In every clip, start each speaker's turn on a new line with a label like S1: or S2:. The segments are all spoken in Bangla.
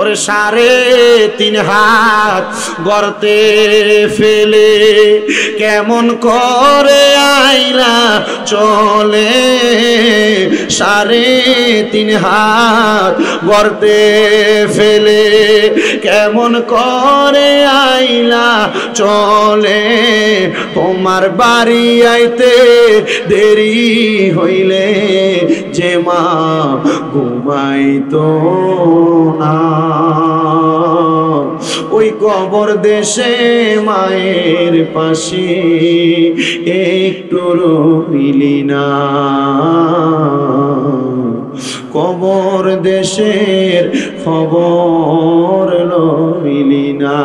S1: ওরে 3.5 হাত গর্তে ফেলে কেমন করে আইলা চলে 3.5 হাত গর্তে ফেলে কেমন করে আইলা চলে তোমার বাড়ি আইতে দেরি হইলে যে মা ঘুমাইতো না ওই কবর দেশে মায়ের পাশে একটু রইলি না কবর দেশের খবর লইলি না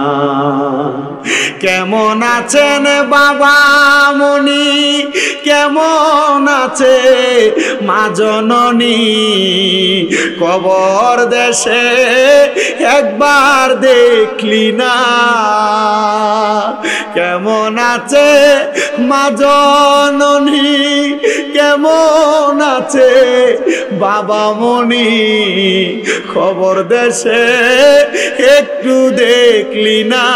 S1: কেমন আছেন বাবা মনি কেমন আছে মা জননী কবর দেশে একবার দেখলি না কেমন আছে মা জননী কেমন আছে বাবা মনি খবর দেশে একটু দেখলি না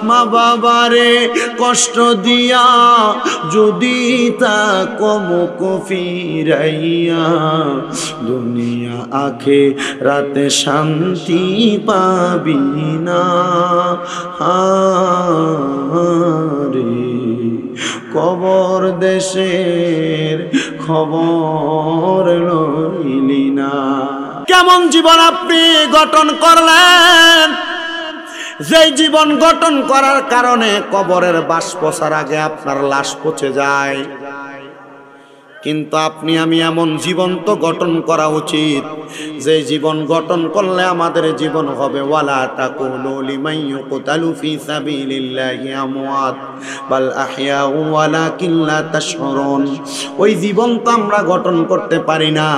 S1: মা বাবারে কষ্ট দিয়া যদি তা কমুক ফিরাইয়া দুনিয়া আখে রাতে শান্তি পাবি না রে কবর দেশের খবর লইলি না কেমন জীবন আপনি গঠন করলেন যেই জীবন গঠন করার কারণে কবরের বাস পচার আগে আপনার লাশ পচে যায় কিন্তু আপনি আমি এমন জীবন তো গঠন করা উচিত যে জীবন গঠন করলে আমাদের জীবন হবে ওয়ালা তাকুলু লিমান ইউকতালু ফি সাবিলিল্লাহি আমওয়াত বাল আহইয়াউ ওয়ালাকিন লা তাশউরুন ওই জীবন তো আমরা গঠন করতে পারি না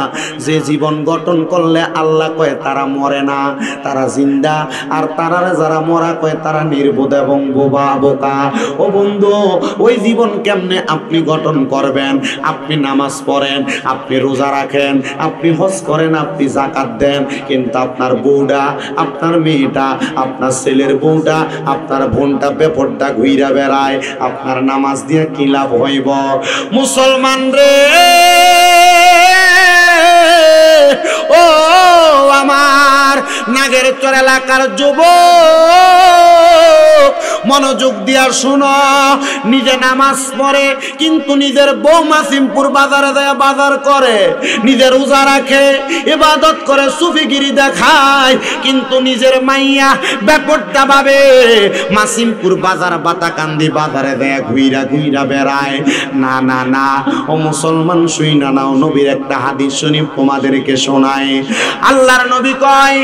S1: যে জীবন গঠন করলে আল্লাহ কয় তারা মরে না তারা জিন্দা আর তারা যারা মরা কয় তারা নির্বোধ এবং বোকা ও বন্ধু ওই জীবন কেমনে আপনি গঠন করবেন আপনি নামাজ পড়েন আপনি রোজা রাখেন আপনি হজ করেন আপনি যাকাত দেন কিন্তু আপনার বউটা আপনার মেয়েটা আপনার ছেলের বউটা আপনার বোনটা বেপরদা ঘুইরা বেড়ায় আপনার নামাজ দিয়ে কি লাভ হইব মুসলমান রে ও আমার নাগের চর এলাকার যুবক মনোযোগ দিয়া শুনো নিজে নামাজ পড়ে কিন্তু নিজের বউ মাসিমপুর বাজারে যায় বাজার করে নিজের রোজা রাখে ইবাদত করে সুফিগিরি দেখায় কিন্তু নিজের মাইয়া বেপরদা ভাবে মাসিমপুর বাজার বাতাকান্দি বাজারে যায় ঘুইরা বেড়ায় না না না ও মুসলমান শুইনা নাও নবীর একটা হাদিস শরীফ তোমাদেরকে শোনায় আল্লাহর নবী কয়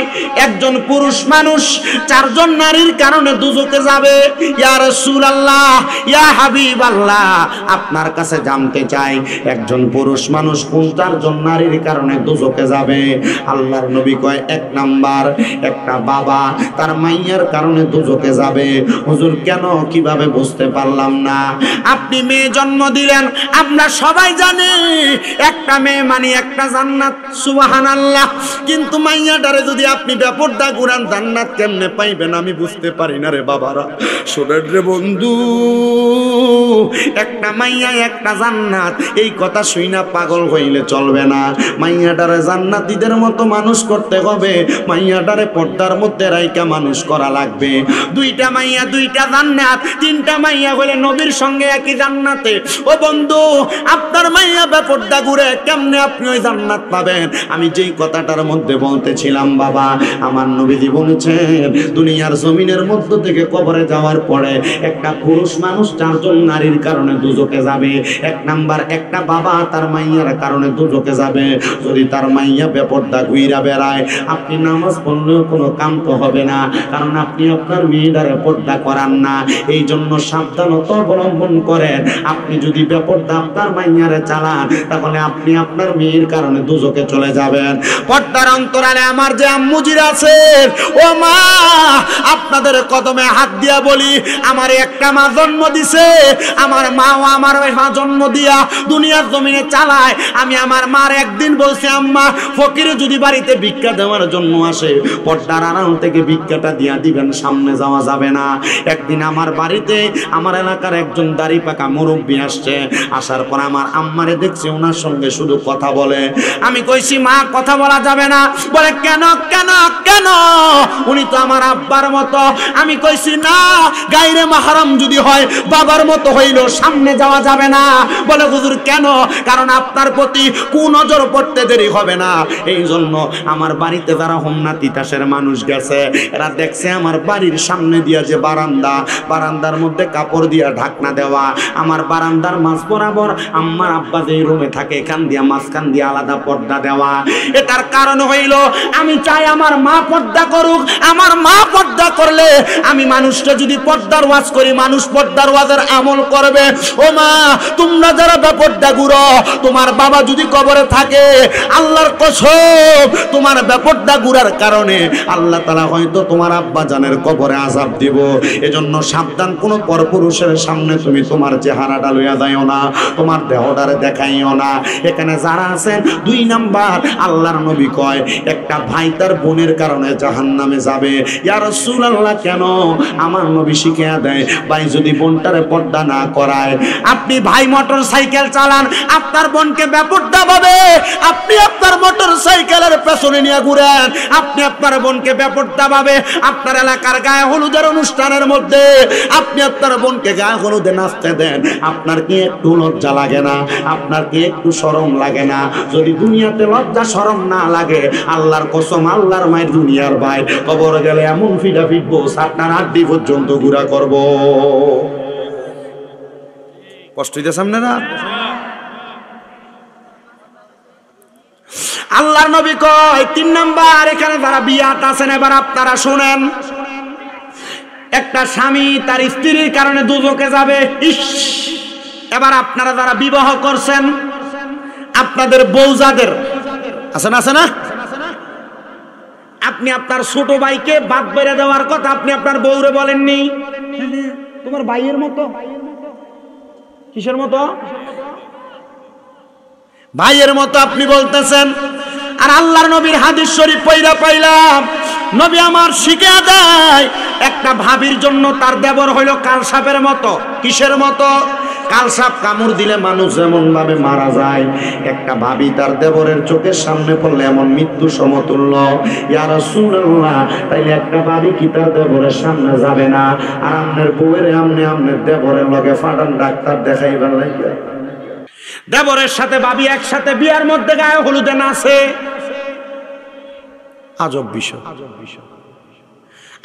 S1: একজন পুরুষ মানুষ 4 জন নারীর কারণে দুজকে যাবে ইয়া রাসূলুল্লাহ ইয়া হাবিবাল্লাহ আপনার কাছে জানতে চাই একজন পুরুষ মানুষ কোন 4 জন নারীর কারণে দুজকে যাবে আল্লাহর নবী কয় 1 নাম্বার একটা বাবা তার মাইয়ার কারণে দুজকে যাবে হুজুর কেন কিভাবে বুঝতে পারলাম না আপনি মেয়ে জন্ম দিলেন আমরা সবাই জানি একটা মেয়ে মানে একটা জান্নাত সুবহানাল্লাহ কিন্তু মাইয়াটারে যদি আপনি বেপরদা ঘুরান জান্নাত কেমনে পাইবেন আমি বুঝতে পারি না রে বাবারা শোনেন রে বন্ধু একটা মাইয়া একটা জান্নাত এই কথা শুইনা পাগল হইলে চলবে না মাইয়াটারে জান্নাতীদের মতো মানুষ করতে হবে মাইয়াটারে পর্দার মধ্যে রাইকা মানুষ করা লাগবে 2টা মাইয়া 2টা জান্নাত 3টা মাইয়া হলে নবীর সঙ্গে একই জান্নাতে ও বন্ধু আপনার মাইয়া বেপরদা ঘুরে কেমনে আপনি ওই জান্নাত পাবেন আমি যেই কথাটার মধ্যে বলতেছিলাম বাবা আমার নবীজি বলেছেন দুনিয়ার জমিনের মধ্য থেকে কবরে যাওয়ার পরে একটা পুরুষ মানুষ 4 জন নারীর কারণে দুজকে যাবে 1 নাম্বার একটা বাবা তার মাইয়ার কারণে দুজকে যাবে যদি তার মাইয়া বেপরদা ঘুইরা বেড়ায় আপনি নামাজ পড়লেও কোনো কাম তো হবে না কারণ আপনি আপনার মেয়েটারে পর্দা করান না এই জন্য সাবধানতা অবলম্বন করেন আপনি যদি বেপরদা আপনার মাইয়ারে চালান তাহলে আপনি আপনার মেয়ের কারণে দুজকে চলে যাবেন পর্দার অন্তরালে আমার যে আম্মুজির আছে ও মা আপনাদের কদমে হাত দিয়া বলি বলি, আমার একটা মা জন্ম দিছে, আমার মাও আমার মা জন্ম দিয়া দুনিয়ার জমিনে চালায়। আমি আমার মার একদিন বলছি, আম্মা ফকিরে যদি বাড়িতে ভিক্ষা দেওয়ার জন্য আসে, পর্দার আড়াল থেকে ভিক্ষাটা দিয়া দিবেন, সামনে যাওয়া যাবে না। একদিন আমার বাড়িতে আমার এলাকার একজন দাড়ি পাকা মুরব্বী আসছে, আসার পর আমার আম্মারে দেখছি ওনার সঙ্গে শুধু কথা বলে। আমি কইছি, মা কথা বলা যাবে না। বলে কেন কেন কেন, উনি তো আমার আব্বার মতো। আমি কইছি না, গায়রে মাহরাম যদি হয় বাবার মতো হইলো সামনে যাওয়া যাবে না। বলে হুজুর কেন? কারণ আপনার প্রতি কুনজর পড়তে দেরি হবে না। এই জন্য আমার বাড়িতে যারা হোমনা তিতাসের মানুষ গেছে, এরা দেখছে আমার বাড়ির সামনে দিয়া যে বারান্দা, বারান্দার মধ্যে কাপড় দিয়া ঢাকনা দেওয়া, আমার বারান্দার মাঝ বরাবর আম্মার আব্বা যে রুমে থাকে এখান দিয়া মাঝখান দিয়া আলাদা পর্দা দেওয়া। এটার কারণ হইল আমি চাই আমার মা পর্দা করুক। আমার মা পর্দা করলে আমি মানুষটা যদি পর্দার ওয়াজ করি, মানুষ পর্দার ওয়াজের আমল করবে। ও মা, তোমরা যারা বেপর্দা গুরো, তোমার বাবা যদি কবরে থাকে, আল্লাহর কসম তোমার বেপর্দা গুরার কারণে আল্লাহ তাআলা হয়তো তোমার আব্বা জানের কবরে আযাব দিব। এজন্য সাবধান, কোন পরপুরুষের সামনে তুমি তোমার চেহারাটা লইয়া যাইও না, তোমার দেহটারে দেখাইও না। এখানে যারা আছেন, 2 নাম্বার আল্লাহর নবী কয় একটা ভাই তার বোনের কারণে জাহান্নামে যাবে। ইয়া রাসূলুল্লাহ কেন? আমার নবী শিখিয়ে দেয়, ভাই যদি বোনটারে পর্দা না করায়, আপনি ভাই মোটর সাইকেল চালান, আপনার বোনকে বেপর্দা ভাবে আপনি আপনার মোটর সাইকেলের পেছনে নিয়ে ঘুরেন, আপনি আপনার বোনকে বেপর্দা ভাবে আপনার এলাকার গায়ে হলুদের অনুষ্ঠানের মধ্যে আপনি আপনার বোনকে গায়ে হলুদে নাচতে দেন, আপনার কি একটু লজ্জা লাগে না? আপনার কি একটু শরম লাগে না? যদি দুনিয়াতে লজ্জা শরম না লাগে, আল্লাহর কসম আল্লাহর মায়ের দুনিয়ার ভাই কবর গেলে এমন ফিটা ফিটবো, আপনার আড্ডি পর্যন্ত ঘুরা করব। কষ্ট হইতে সামনে না? আল্লাহর নবী কয় 3 নাম্বার, এখানে যারা বিয়াত আছেন এবার আপনারা শুনেন, একটা স্বামী তার স্ত্রীর কারণে দুজকে যাবে। ইস, এবার আপনারা যারা বিবাহ করছেন, আপনাদের বউ যাদের আছেন, আছে না? আপনি আপনার ছোট ভাইকে বাদ বেড়ে দেওয়ার কথা আপনি আপনার বউরে বলেননি, তোমার ভাইয়ের মতো। কিসের মতো? ভাইয়ের মতো আপনি বলতেছেন। আর আল্লাহর নবীর হাদিস শরীফ পয়রা পাইলাম, নবী আমার শিখিয়ে দেয় একটা ভাবির জন্য তার দেবর হইল কালসাপের মতো। কিসের মতো? কালসাপ কামড় দিলে মানুষ যেমন ভাবে মারা যায়, একটা ভাবি তার দেবরের চোখের সামনে পড়লে এমন মৃত্যু সমতুল্য। ইয়া রাসূলুল্লাহ, তাইলে একটা ভাবি কি তার দেবরের সামনে যাবে না? আর আপনার বউয়ের আমনের দেবরের লগে ফাটান ডাক্তার দেখাইবার লাগে, দেবরের সাথে ভাবি একসাথে বিয়ার মধ্যে গায়ে হলুদে নাচে। আজব বিষয়।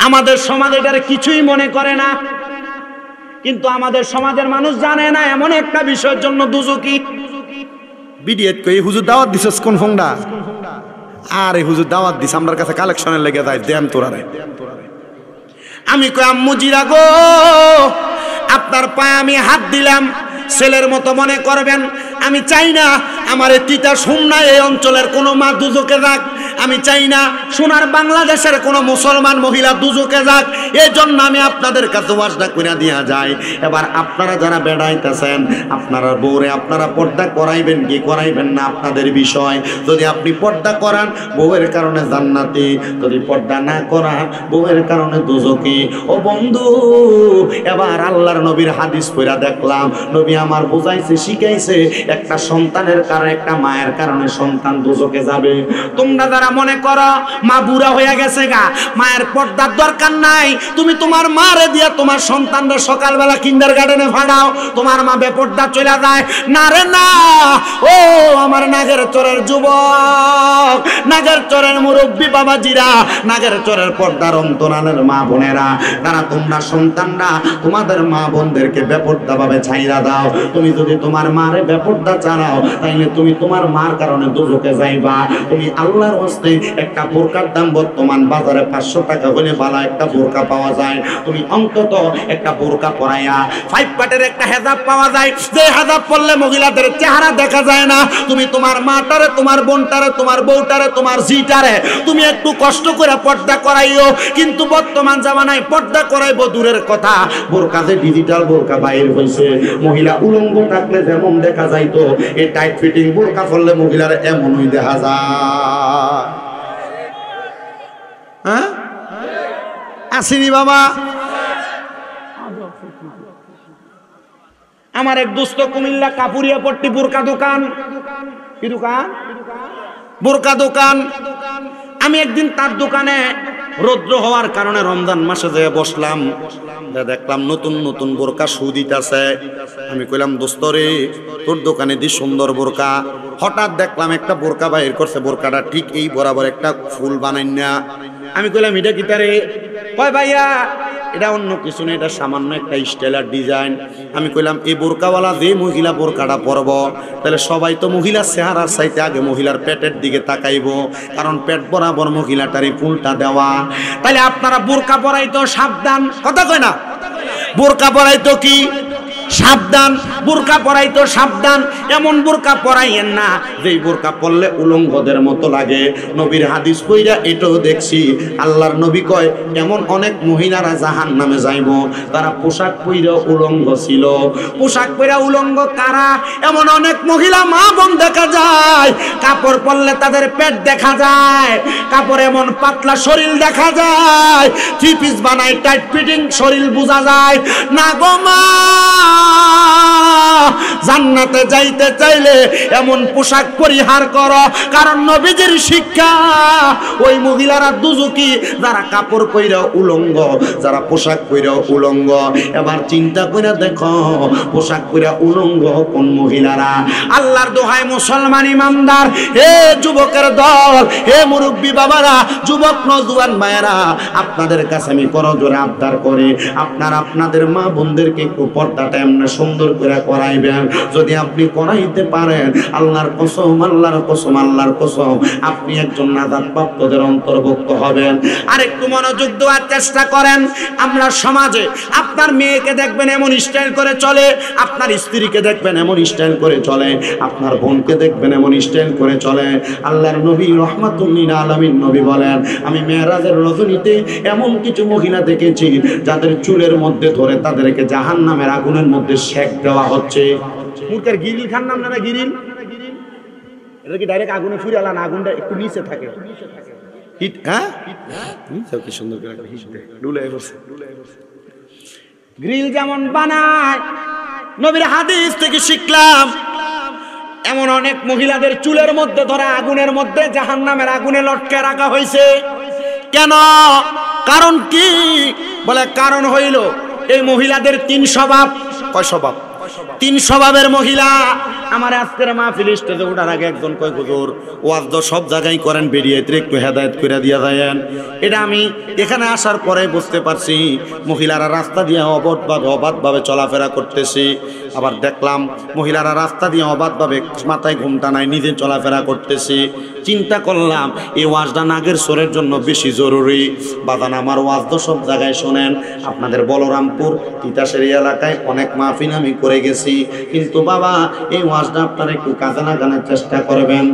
S1: আমাদের সমাজ এটার কিছুই মনে করে না, কিন্তু আমাদের সমাজের মানুষ জানে না এমন একটা বিষয়ের জন্য দুজকি। বিডিএত কই হুজুর দাওয়াত দিছস কোন ফোনটা? আরে হুজুর দাওয়াত দিছ, আমার কাছে কালেকশনের লেগে যায়, দেন তোরারে। আমি কই আম্মু জিরা গো, আপনার পায়ে আমি হাত দিলাম, ছেলের মতো মনে করবেন। আমি চাই না আমার তিতা শুননা এই অঞ্চলের কোনো মা দুজকে যাক, আমি চাই না সোনার বাংলাদেশের কোনো মুসলমান মহিলা দুজকে যাক। এই জন্য আমি আপনাদের কাছে ওয়াজটা করে দিয়া যাই। এবার আপনারা যারা বেড়াইতেছেন, আপনারা বউরে আপনারা পর্দা করাইবেন কি করাইবেন না আপনাদের বিষয়। যদি আপনি পর্দা করান, বউয়ের কারণে জান্নাতি, যদি পর্দা না করান, বউয়ের কারণে দুজকি। ও বন্ধু, এবার আল্লাহর নবীর হাদিস পড়া দেখলাম, নবী আমার বুঝাইছে, শিখাইছে, একটা সন্তানের কারণে, একটা মায়ের কারণে সন্তান দুজকে যাবে। তোমরা যারা মনে করো মা বুড়া হয়ে গেছে গা, মায়ের পর্দার দরকার নাই, তুমি তোমার মারে দিয়া তোমার সন্তানরা সকালবেলা কিন্ডারগার্টেনে ফাড়াও, তোমার মা বেপর্দা চলে যায়। না রে না, ও আমার নাগের চরের যুবক, নাগের চরের মুরব্বী বাবাজিরা, নাগের চরের পর্দার অন্তরালের মা বোনেরা, তারা তোমরা সন্তানরা তোমাদের মা বোনদেরকে বেপর্দা ভাবে ছাইরা দাও। তুমি যদি তোমার মারে বেপর্দা চালাও, তাইলে তুমি তোমার মার কারণে দুজকে যাইবা। তুমি আল্লাহর হস্তে একটা বোরকার দাম বর্তমান বাজারে 500 টাকা হলে ভালো একটা বোরকা পাওয়া যায়। তুমি অন্তত একটা বোরকা পরাইয়া 5 পাটের একটা হেজাব পাওয়া যায়, যে হেজাব পরলে মহিলাদের চেহারা দেখা যায় না। তুমি তোমার মাটারে, তোমার বোনটারে, তোমার বউটারে, তোমার জিটারে তুমি একটু কষ্ট করে পর্দা করাইও। কিন্তু বর্তমান জামানায় পর্দা করাইবো দূরের কথা, বোরকাতে ডিজিটাল বোরকা বাইর হইছে। মহিলা উলঙ্গ থাকলে যেমন দেখা যাইতো, এই টাইট ফিটিং বোরকা পরলে মহিলার এমনই দেখা যায়। হ্যাঁ আসেনি বাবা? আমার এক দোস্ত কুমিল্লা কাপুরিয়া পট্টি বোরকা দোকান, কি দোকান? বোরকা দোকান। আমি একদিন তার দোকানে রৌদ্র হওয়ার কারণে রমজান মাসে যেয়ে বসলাম, দেখলাম নতুন নতুন বোরকা শু দিতেছে। আমি কইলাম দোস্ত রে, তোর দোকানে দি সুন্দর বোরকা। হঠাৎ দেখলাম একটা বোরকা বাইর করছে, বোরকাটা ঠিক এই বরাবর একটা ফুল বানাই না। আমি কইলাম এটা কি তারে? কয় ভাইয়া এটা অন্য কিছু না, এটা সামান্য একটা স্টাইলার ডিজাইন। আমি কইলাম এই বোরকাওয়ালা যে মহিলা বোরকাটা পরব, তাহলে সবাই তো মহিলার চেহারার চাইতে আগে মহিলার পেটের দিকে তাকাইব, কারণ পেট বরাবর মহিলাটারই ফুলটা দেওয়া। তাহলে আপনারা বোরকা পরাই তো সাবধান, কথা কয় না? বোরকা পরাই তো কি সাবধান, বোরকা পরাই তো সাবধান। এমন বোরকা পরাইয়েন না যেই বোরকা পরলে উলঙ্গদের মতো লাগে। নবীর হাদিস কইরা এটাও দেখছি, আল্লাহর নবী কয় এমন অনেক মহিলারা জাহান্নামে যাইব তারা পোশাক পইরা উলঙ্গ ছিল। পোশাক পইরা উলঙ্গ কারা? এমন অনেক মহিলা মা বোন দেখা যায়, কাপড় পরলে তাদের পেট দেখা যায়, কাপড় এমন পাতলা শরীর দেখা যায়, থ্রি পিস বানায় টাইট ফিটিং শরীর বোঝা যায় না গো মা। জান্নাতে যাইতে চাইলে এমন পোশাক পরিহার করো, কারণ নবীজির শিক্ষা ওই মহিলারা দুজকি যারা কাপড় পইরা উলঙ্গ, যারা পোশাক পইরা উলঙ্গ। এবার চিন্তা করে দেখো পোশাক পইরা উলঙ্গ কোন মহিলারা। আল্লাহর দোহায় মুসলমান ইমানদার, হে যুবকের দল, হে মুরব্বী বাবারা, যুবক নওজোয়ান মায়েরা, আপনাদের কাছে আমি করজোরে আবদার করি, আপনারা আপনাদের মা বোনদেরকে একটু পর্দাটা এমনি সুন্দর করে করাইবেন। যদি আপনি করাইতে পারেন, আল্লাহর কসম, আল্লাহর কসম, আল্লাহর কসম, আপনি একজন নাজাত প্রাপ্তদের অন্তর্ভুক্ত হবেন। আর একটু মনোযোগ দেওয়ার চেষ্টা করেন। আমরা সমাজে আপনার মেয়েকে দেখবেন এমন স্টাইল করে চলে, আপনার স্ত্রীকে দেখবেন এমন স্টাইল করে চলে, আপনার বোনকে দেখবেন এমন স্টাইল করে চলে। আল্লাহর নবী রাহমাতুল লিল আলামিন নবী বলেন, আমি মেরাজের রজনীতে এমন কিছু মহিলা দেখেছি যাদের চুলের মধ্যে ধরে তাদেরকে জাহান্নামের আগুনের মধ্যে সেক দেওয়া হচ্ছে। মুরকের গিরিল খান নাম না গিরিল, এটা কি ডাইরেক্ট আগুনে ফিরে আলা না, আগুনটা একটু নিচে থাকে হিট। হ্যাঁ কি সুন্দর করে হিট দেয়, ডুলাই বসে। গ্রিল যেমন বানায় নবীর হাদিস থেকে শিখলাম, এমন অনেক মহিলাদের চুলের মধ্যে ধরা আগুনের মধ্যে জাহান্নামের আগুনে লটকে রাখা হয়েছে। কেন? কারণ কি? বলে কারণ হইল এই মহিলাদের তিন স্বভাব। কয় স্বভাব? তিন স্বভাবের মহিলা। আমার আজকের মাহফিল স্টেজে ওঠার আগে একজন কয় হুজুর ওয়াজ তো সব জায়গায় করেন, বেরিয়ে একটু হেদায়েত করে দিয়া যায়েন। এটা আমি এখানে আসার পরে বুঝতে পারছি, মহিলারা রাস্তা দিয়ে অবাধভাবে চলাফেরা করতেছে। আবার দেখলাম মহিলারা রাস্তা দিয়ে অবাধভাবে মাথায় ঘুমটা নাই নিজে চলাফেরা করতেছে। চিন্তা করলাম এই ওয়াজটা নাগের সোরের জন্য বেশি জরুরি। বাদান আমার ওয়াজ তো সব জায়গায় শোনেন, আপনাদের বলরামপুর তিতাসের এলাকায় অনেক মাহফিল আমি করে গেছি, কিন্তু বাবা এই ওয়াজটা আপনারা একটু কাজে লাগানোর চেষ্টা করবেন।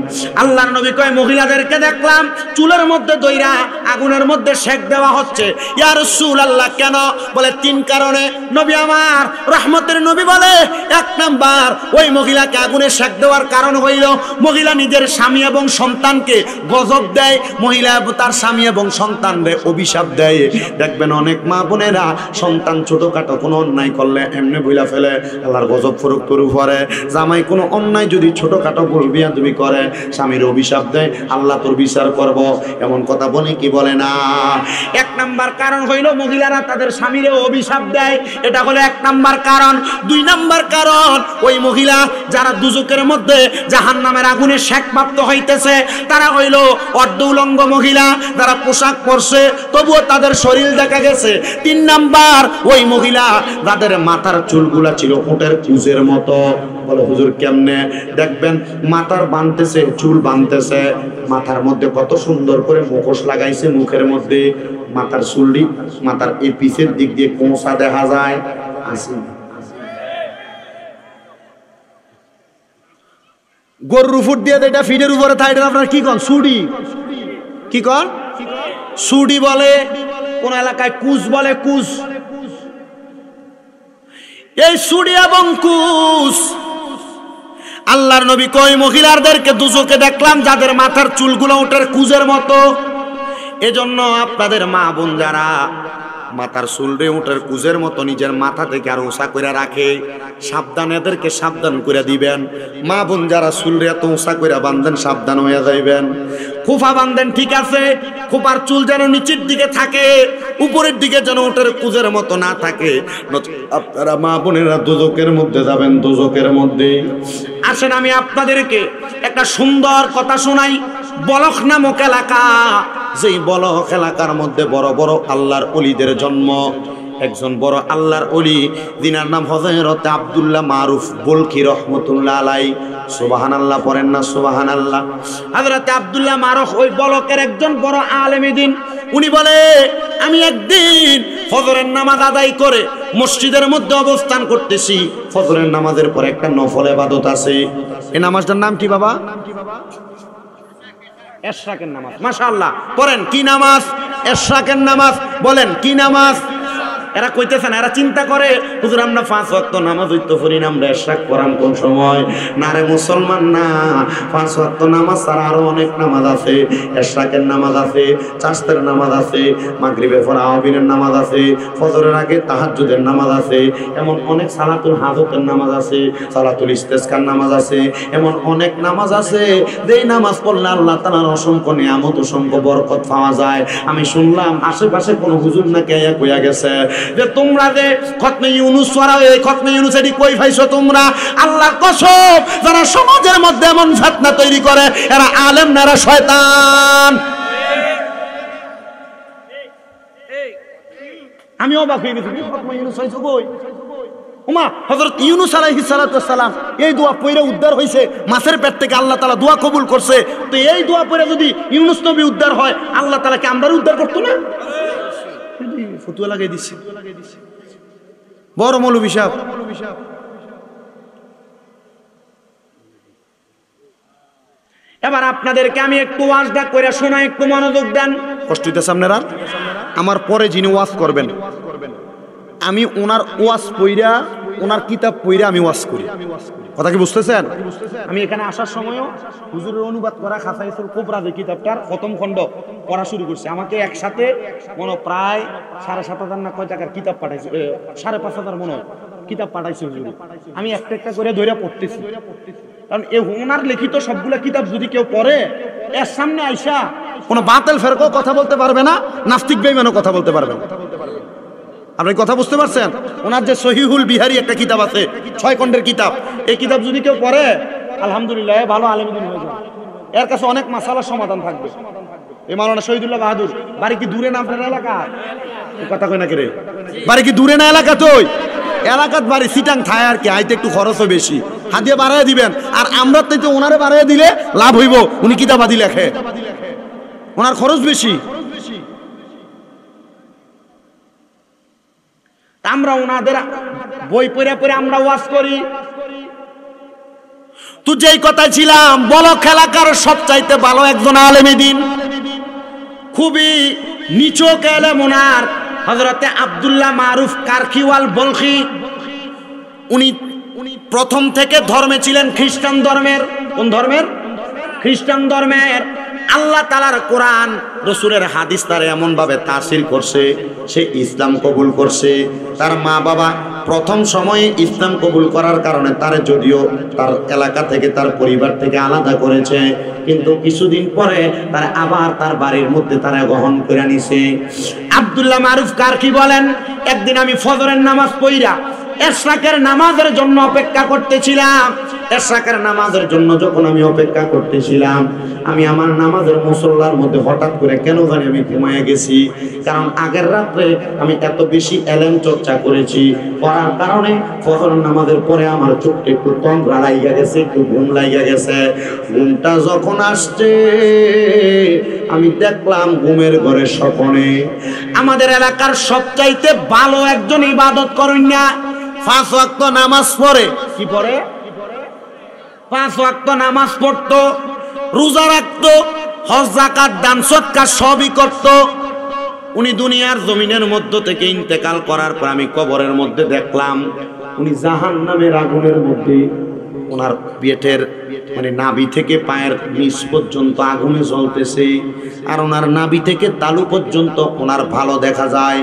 S1: আল্লাহর নবী কয় মহিলাদেরকে দেখলাম চুলের মধ্যে দইরা আগুনের মধ্যে সেক দেওয়া হচ্ছে। ইয়া রাসূলুল্লাহ কেন? বলে তিন কারণে। নবী আমার রহমতের নবী বলে, এক নাম্বার ওই মহিলাকে আগুনে সেক দেওয়ার কারণ হইল মহিলা নিজের স্বামী এবং সন্তানকে গজব দেয়, মহিলা তার স্বামী এবং সন্তানকে অভিশাপ দেয়। দেখবেন অনেক মা বোনেরা সন্তান ছোটখাটো কোনো অন্যায় করলে এমনি বইলা ফেলে আল্লাহর গজব ফরক তরু পরে। জামাই কোনো অন্যায় যদি ছোটখাটো ভুল বিয়াদবি করে স্বামীর অভিশাপ দেয়, আল্লাহ তোর বিচার করব, এমন কথা বলে কি বলে না? এক নাম্বার কারণ হইল মহিলারা তাদের স্বামীর অভিশাপ দেয়, এটা হলো এক নাম্বার কারণ। দুই নাম্বার কারণ ওই মহিলা যারা দুজকের মধ্যে জাহান্নামের আগুনে সেকপ্রাপ্ত হইতেছে তারা হইল অর্ধ উলঙ্গ মহিলা, যারা পোশাক পরছে তবুও তাদের শরীর দেখা গেছে। তিন নাম্বার ওই মহিলা যাদের মাথার চুলগুলা ছিল ওটের কুজের মতো। বলে হুজুর কেমনে? দেখবেন মাথার বানতেছে, চুল বানতেছে, মাথার মধ্যে কত সুন্দর করে মুখোশ লাগাইছে, মুখের মধ্যে মাথার চুলটি মাথার এই পিছের দিক দিয়ে কোঁচা দেখা যায়। আসি গরুর উপর দিয়ে এটা ফিডের উপরে থাইডের আপনার কি কন? সুডি কি কর সুডি বলে, কোন এলাকায় কুস বলে, কুস। এই সুডি এবং কুস আল্লাহর নবী কই মহিলাদেরকে দুজকে দেখলাম যাদের মাথার চুলগুলো ওঠার কুজের মতো। এজন্য আপনাদের মা বোন যারা মাথার চুলরে ওঠার কুজের মতো নিজের মাথা থেকে আর উঁচা করে রাখে, সাবধান, এদেরকে সাবধান করে দিবেন। মা বোন যারা চুলরে এত উঁচা করে বাঁধেন সাবধান হয়ে যাইবেন। খোপা বাঁধেন ঠিক আছে, খোপার চুল যেন নিচের দিকে থাকে, উপরের দিকে যেন ওঠার কুজের মতো না থাকে, আপনারা মা বোনেরা দোজকের মধ্যে যাবেন, দোজকের মধ্যে। আসেন আমি আপনাদেরকে একটা সুন্দর কথা শোনাই। বলখ নামক এলাকা, যেই বলখ এলাকার মধ্যে বড় বড় আল্লাহর ওলিদের জন্ম। একজন বড় আল্লাহর ওলি, যিনার নাম হযরত আব্দুল্লাহ মারুফ বলখি রহমতুল্লাহ আলাই। সুবহানাল্লাহ পড়েন না সুবহানাল্লাহ। হযরত আব্দুল্লাহ মারুফ ওই বলকের একজন বড় আলেমে দ্বীন। উনি বলে, আমি একদিন ফজরের নামাজ আদায় করে মসজিদের মধ্যে অবস্থান করতেছি। ফজরের নামাজের পরে একটা নফল ইবাদত আছে। এই নামাজটার নাম কি বাবা? এশরাকের নামাজ। মাশাআল্লাহ পড়েন, কি নামাজ? এশরাকের নামাজ। বলেন কি নামাজ? এরা কইতেছেন, এরা চিন্তা করে হুজুর আমরা 5 ওয়াক্ত নামাজ হইতো পড়ি না, আমরা এশরাক পড়াম কোন সময়? না রে মুসলমান, না। 5 ওয়াক্ত নামাজ ছাড়া আরো অনেক নামাজ আছে। এশরাকের নামাজ আছে, চাশতের নামাজ আছে, মাগরিবের পর আওয়াবিনের নামাজ আছে, ফজরের আগে তাহাজ্জুদের নামাজ আছে, এমন অনেক সালাতুল হাজতের নামাজ আছে, সালাতুল ইস্তেসকার নামাজ আছে, এমন অনেক নামাজ আছে যেই নামাজ পড়লে আল্লাহ তাআলার অসংখ্য নিয়ামত, অসংখ্য বরকত পাওয়া যায়। আমি শুনলাম আশেপাশে কোন হুজুর নাকি আয়া কইয়া গেছে যে তোমরা যে খতমে ইউনুস পড়াও, এই খতমে ইউনুস এটি কই পাইছো তোমরা? আল্লাহর কসম, যারা সমাজের মধ্যে এমন ফিতনা তৈরি করে এরা আলেম না, এরা শয়তান। আমি অবাক হয়ে গেছি, খতমে ইউনুস হইছো কই? ওমা, হযরত ইউনুস আলাইহিস সালাতু ওয়াস সালাম এই দোয়া পড়ে উদ্ধার হইছে, মাছের পেট থেকে আল্লাহ তাআলা দোয়া কবুল করছে। তো এই দোয়া পড়ে যদি ইউনুস নবী উদ্ধার হয়, আল্লাহ তাআলা কি আমরাও উদ্ধার করতো না? ফতুয়া লাগাই দিচ্ছে বড় মৌলভী সাহেব। এবার আপনাদেরকে আমি একটু ওয়াজটা করে শোনাই, একটু মনোযোগ দেন। কষ্ট হইতেছে আপনারা? আমার পরে যিনি ওয়াজ করবেন, আমি ওনার ওয়াজ পইরা, ওনার কিতাব পইরা আমি ওয়াজ করি। কথা কি বুঝতেছেন? আমি এখানে আসার সময়ও হুজুরের অনুবাদ করা খাসাইসুল কুবরা যে কিতাবটার প্রথম খণ্ড পড়া শুরু করছি। আমাকে একসাথে মনে প্রায় 7,500 না কয় টাকার কিতাব পাঠাইছে, 5,500 মনে হয় কিতাব পাঠাইছে হুজুর। আমি একটা একটা করে ধরে পড়তেছি, কারণ এই ওনার লিখিত সবগুলা কিতাব যদি কেউ পড়ে, এর সামনে আইসা কোনো বাতিল ফেরকাও কথা বলতে পারবে না, নাস্তিক বেঈমানও কথা বলতে পারবে না। আপনি কথা বুঝতে পারছেন? ওনার যে সহিহুল বিহারি একটা কিতাব আছে, 6 খণ্ডের কিতাব, এই কিতাব যদি কেউ পড়ে আলহামদুলিল্লাহ ভালো আলেমদিন হয়ে যাবে। এর কাছে অনেক মাসালার সমাধান থাকবে। এই মাওলানা শহীদুল্লাহ বাহাদুর বাড়ি কি দূরে না আপনার এলাকা? কথা কই না কে রে? বাড়ি কি দূরে না এলাকা? তো এলাকাত বাড়ি সিটাং থায় আর কি, আইতে একটু খরচও বেশি, হাদিয়া বাড়াইয়া দিবেন। আর আমরা তো ওনারে বাড়াইয়া দিলে লাভ হইব, উনি কিতাবাদি লেখে, ওনার খরচ বেশি। আমরা ওনাদের বই পড়ে পড়ে আমরা ওয়াজ করি। তো যেই কথা ছিলাম, বলক এলাকার সবচাইতে ভালো একজন আলেমে দ্বীন, খুবই নিচক এলেম ওনার, হযরতে আব্দুল্লাহ মারুফ কারখিওয়াল বলখি। উনি প্রথম থেকে ধর্মে ছিলেন খ্রিস্টান ধর্মের। কোন ধর্মের? খ্রিস্টান ধর্মের। আল্লাহ তাআলার কোরআন, রাসূলের হাদিস তার এমন ভাবে তাসির করছে, সে ইসলাম কবুল করছে। তার মা বাবা প্রথম সময়ে ইসলাম কবুল করার কারণে তার যদিও তার এলাকা থেকে, তার পরিবার থেকে আলাদা করেছে, কিন্তু কিছুদিন পরে তার আবার তার বাড়ির মধ্যে তারা গ্রহণ করে নিছে। আব্দুল্লাহ মারুফ কারখি বলেন, একদিন আমি ফজরের নামাজ পড়া এশরাকের নামাজের জন্য অপেক্ষা করতেছিলাম। এশরাকের নামাজের জন্য যখন আমি অপেক্ষা করতেছিলাম, আমি আমার নামাজের মুসল্লার মধ্যে হঠাৎ করে কেন জানি আমি ঘুমায় গেছি। কারণ আগের রাত্রে আমি এত বেশি এলেম চর্চা করেছি, করার কারণে ফজর নামাজের পরে আমার চোখটা একটু তন্দ্রা লাগিয়া গেছে, একটু ঘুম লাগিয়া গেছে। ঘুমটা যখন আসছে, আমি দেখলাম ঘুমের ঘরে স্বপ্নে আমাদের এলাকার সবচাইতে ভালো একজন ইবাদত করেন না, 5 ওয়াক্ত নামাজ পড়ে। কি পড়ে? 5 ওয়াক্ত নামাজ পড়তো, রোজা রাখতো, হজ যাকাত দান সদকা সবই করত। উনি দুনিয়ার জমিনের মধ্য থেকে ইন্তেকাল করার পর আমি কবরের মধ্যে দেখলাম উনি জাহান্নামের আগুনের মধ্যে ওনার পেটের মানে নাভি থেকে পায়ের নিচ পর্যন্ত আগুনে জ্বলতেছে, আর ওনার নাভি থেকে তালু পর্যন্ত ওনার ভালো দেখা যায়।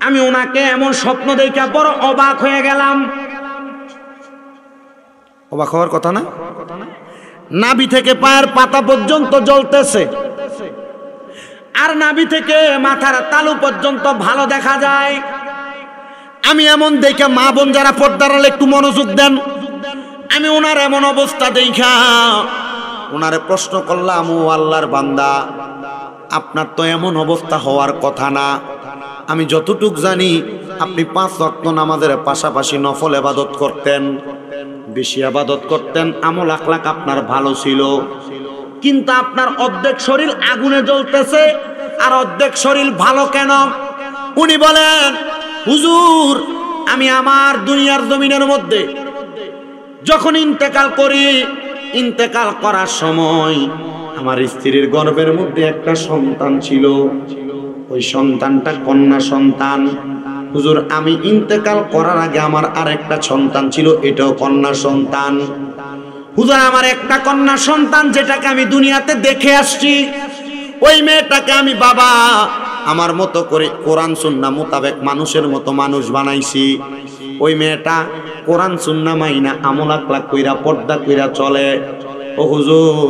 S1: আমি ওনাকে এমন স্বপ্ন দেখে বড় অবাক হয়ে গেলাম। অবাক হওয়ার কথা না? নাভি থেকে পায়ের পাতা পর্যন্ত জ্বলতেছে, আর নাভি থেকে মাথার তালু পর্যন্ত ভালো দেখা যায়। আমি এমন দেখে মা বোন যারা পর্দার আড়ালে একটু মনোযোগ দেন, আমি ওনার এমন অবস্থা দেখা ওনারে প্রশ্ন করলাম, ও আল্লাহর বান্দা, আপনার তো এমন অবস্থা হওয়ার কথা না। আমি যতটুক জানি আপনি 5 ওয়াক্ত নামাজের পাশাপাশি নফল ইবাদত করতেন, বেশি ইবাদত করতেন, আমল আখলাক আপনার ভালো ছিল, কিন্তু আপনার অর্ধেক শরীর আগুনে জ্বলতেছে আর অর্ধেক শরীর ভালো কেন? উনি বলেন, হুজুর, আমি আমার দুনিয়ার জমিনের মধ্যে যখন ইন্তেকাল করি, ইন্তেকাল করার সময় আমার স্ত্রীর গর্ভের মধ্যে একটা সন্তান ছিল, ওই সন্তানটা কন্যা সন্তান। হুজুর, আমি ইন্তেকাল করার আগে আমার আরেকটা সন্তান ছিল, এটাও কন্যা সন্তান। হুজুর, আমার একটা কন্যা সন্তান যেটাকে আমি দুনিয়াতে দেখে আসছি, ওই মেয়েটাকে আমি বাবা আমার মতো করে কোরআন সুন্নাহ মোতাবেক মানুষের মতো মানুষ বানাইছি। ওই মেয়েটা কোরআন সুন্নাহ মাইনা আমল আখলাক কইরা পর্দা কইরা চলে। ও হুজুর,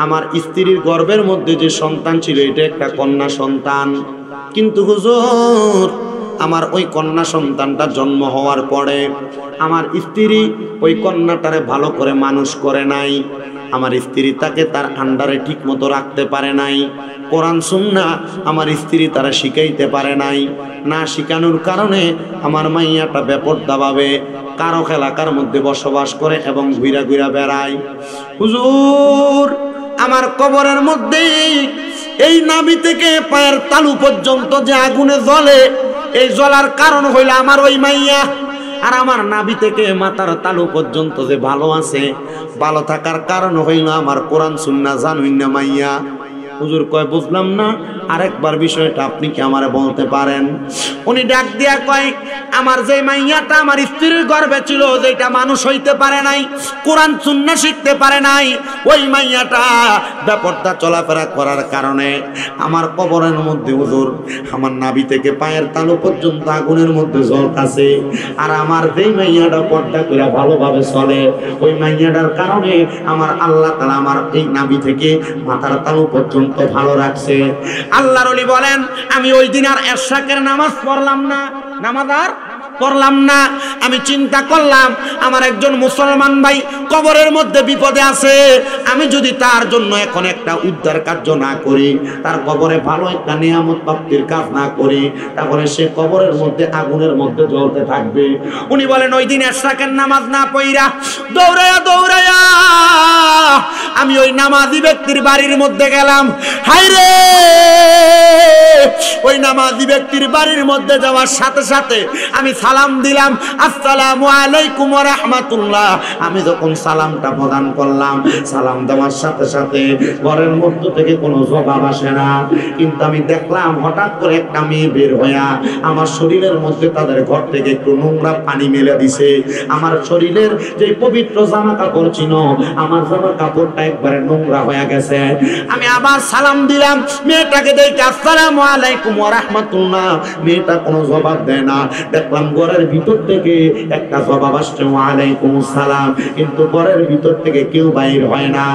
S1: আমার স্ত্রীর গর্ভের মধ্যে যে সন্তান ছিল এটা একটা কন্যা সন্তান, কিন্তু হুজুর আমার ওই কন্যা সন্তানটা জন্ম হওয়ার পরে আমার স্ত্রী ওই কন্যাটারে ভালো করে মানুষ করে নাই, আমার স্ত্রী তাকে তার আন্ডারে ঠিক মতো রাখতে পারে নাই, কোরআন সুন্নাহ আমার স্ত্রী তারা শিখাইতে পারে নাই। না শিখানোর কারণে আমার মাইয়াটা বেপরদাভাবে কারো এলাকার মধ্যে বসবাস করে এবং ঘুরা ঘুরা বেড়ায়। হুজুর, আমার কবরের মধ্যে এই নাভি থেকে পায়ের তালু পর্যন্ত যে আগুনে জ্বলে, এই জ্বলার কারণ হইল আমার ওই মাইয়া। আর আমার নাভি থেকে মাথার তালু পর্যন্ত যে ভালো আছে, ভালো থাকার কারণ হইল আমার কোরআন সুন্নাহ জানুই না মাইয়া। হুজুর কয়, বুঝলাম না, আরেকবার বিষয়টা আপনি কি আমারে বলতে পারেন? উনি ডাক দিয়া কয়, আমার যে মাইয়াটা আমার স্ত্রীর গর্ভে ছিল, যেটা মানুষ হইতে পারে নাই, কোরআন সুন্নাহ শিখতে পারে নাই, ওই মাইয়াটা বেপরদা চলাফেরা করার কারণে আমার কবরের মধ্যে হুজুর আমার নাভি থেকে পায়ের তালু পর্যন্ত আগুনের মধ্যে জ্বলতাছে। আর আমার যেই মাইয়াটা পর্দা করে ভালোভাবে চলে, ওই মাইয়াটার কারণে আমার আল্লাহ তাআলা আমার এই নাভি থেকে মাথার তালু পর্যন্ত ভালো রাখছে। আল্লাহর ওলি বলেন, আমি ওই দিন আর এশরাকের নামাজ পড়লাম না, নামাজ আর পড়লাম না। আমি চিন্তা করলাম, আমার একজন মুসলমান ভাই কবরের মধ্যে বিপদে আছে, আমি যদি তার জন্য এখন একটা উদ্ধার কার্য না করি, তার কবরে ভালো একটা নিয়ামত প্রাপ্তির কাজ না করি, তারপরে সে কবরের মধ্যে আগুনের মধ্যে জ্বলতে থাকবে। উনি বলেন, ওই দিন এশরাকের নামাজ না পড়া দৌড়ায়া দৌড়ায়া আমি ওই নামাজি ব্যক্তির বাড়ির মধ্যে গেলাম। হায়রে, ওই নামাজি ব্যক্তির বাড়ির মধ্যে যাওয়ার সাথে সাথে আমি সালাম দিলাম, আসসালামু আলাইকুম ওয়া রাহমাতুল্লাহ। আমি যখন সালামটা প্রদান করলাম, সালাম দেওয়ার সাথে সাথে ঘরের মধ্য থেকে কোনো জবাব আসে না, কিন্তু আমি দেখলাম হঠাৎ করে একটা মেয়ে বের হইয়া আমার শরীরের মধ্যে তাদের ঘর থেকে একটু নোংরা পানি মেলে দিছে। আমার শরীরের যে পবিত্র জামা কাপড় ছিল, আমার জামা কাপড়টা একবারে নোংরা হয়ে গেছে। আমি আবার সালাম দিলাম, মেয়েটাকে দেখে আসসালামু আলাইকুম ওয়া রাহমাতুল্লাহ। মেয়েটা কোনো জবাব দেয় না। দেখলাম ঘরের ভিতর থেকে একটা জবাব আসছে, ওয়া আলাইকুম আসসালাম, কিন্তু ঘরের ভিতর থেকে কেউ বাইর হয় না।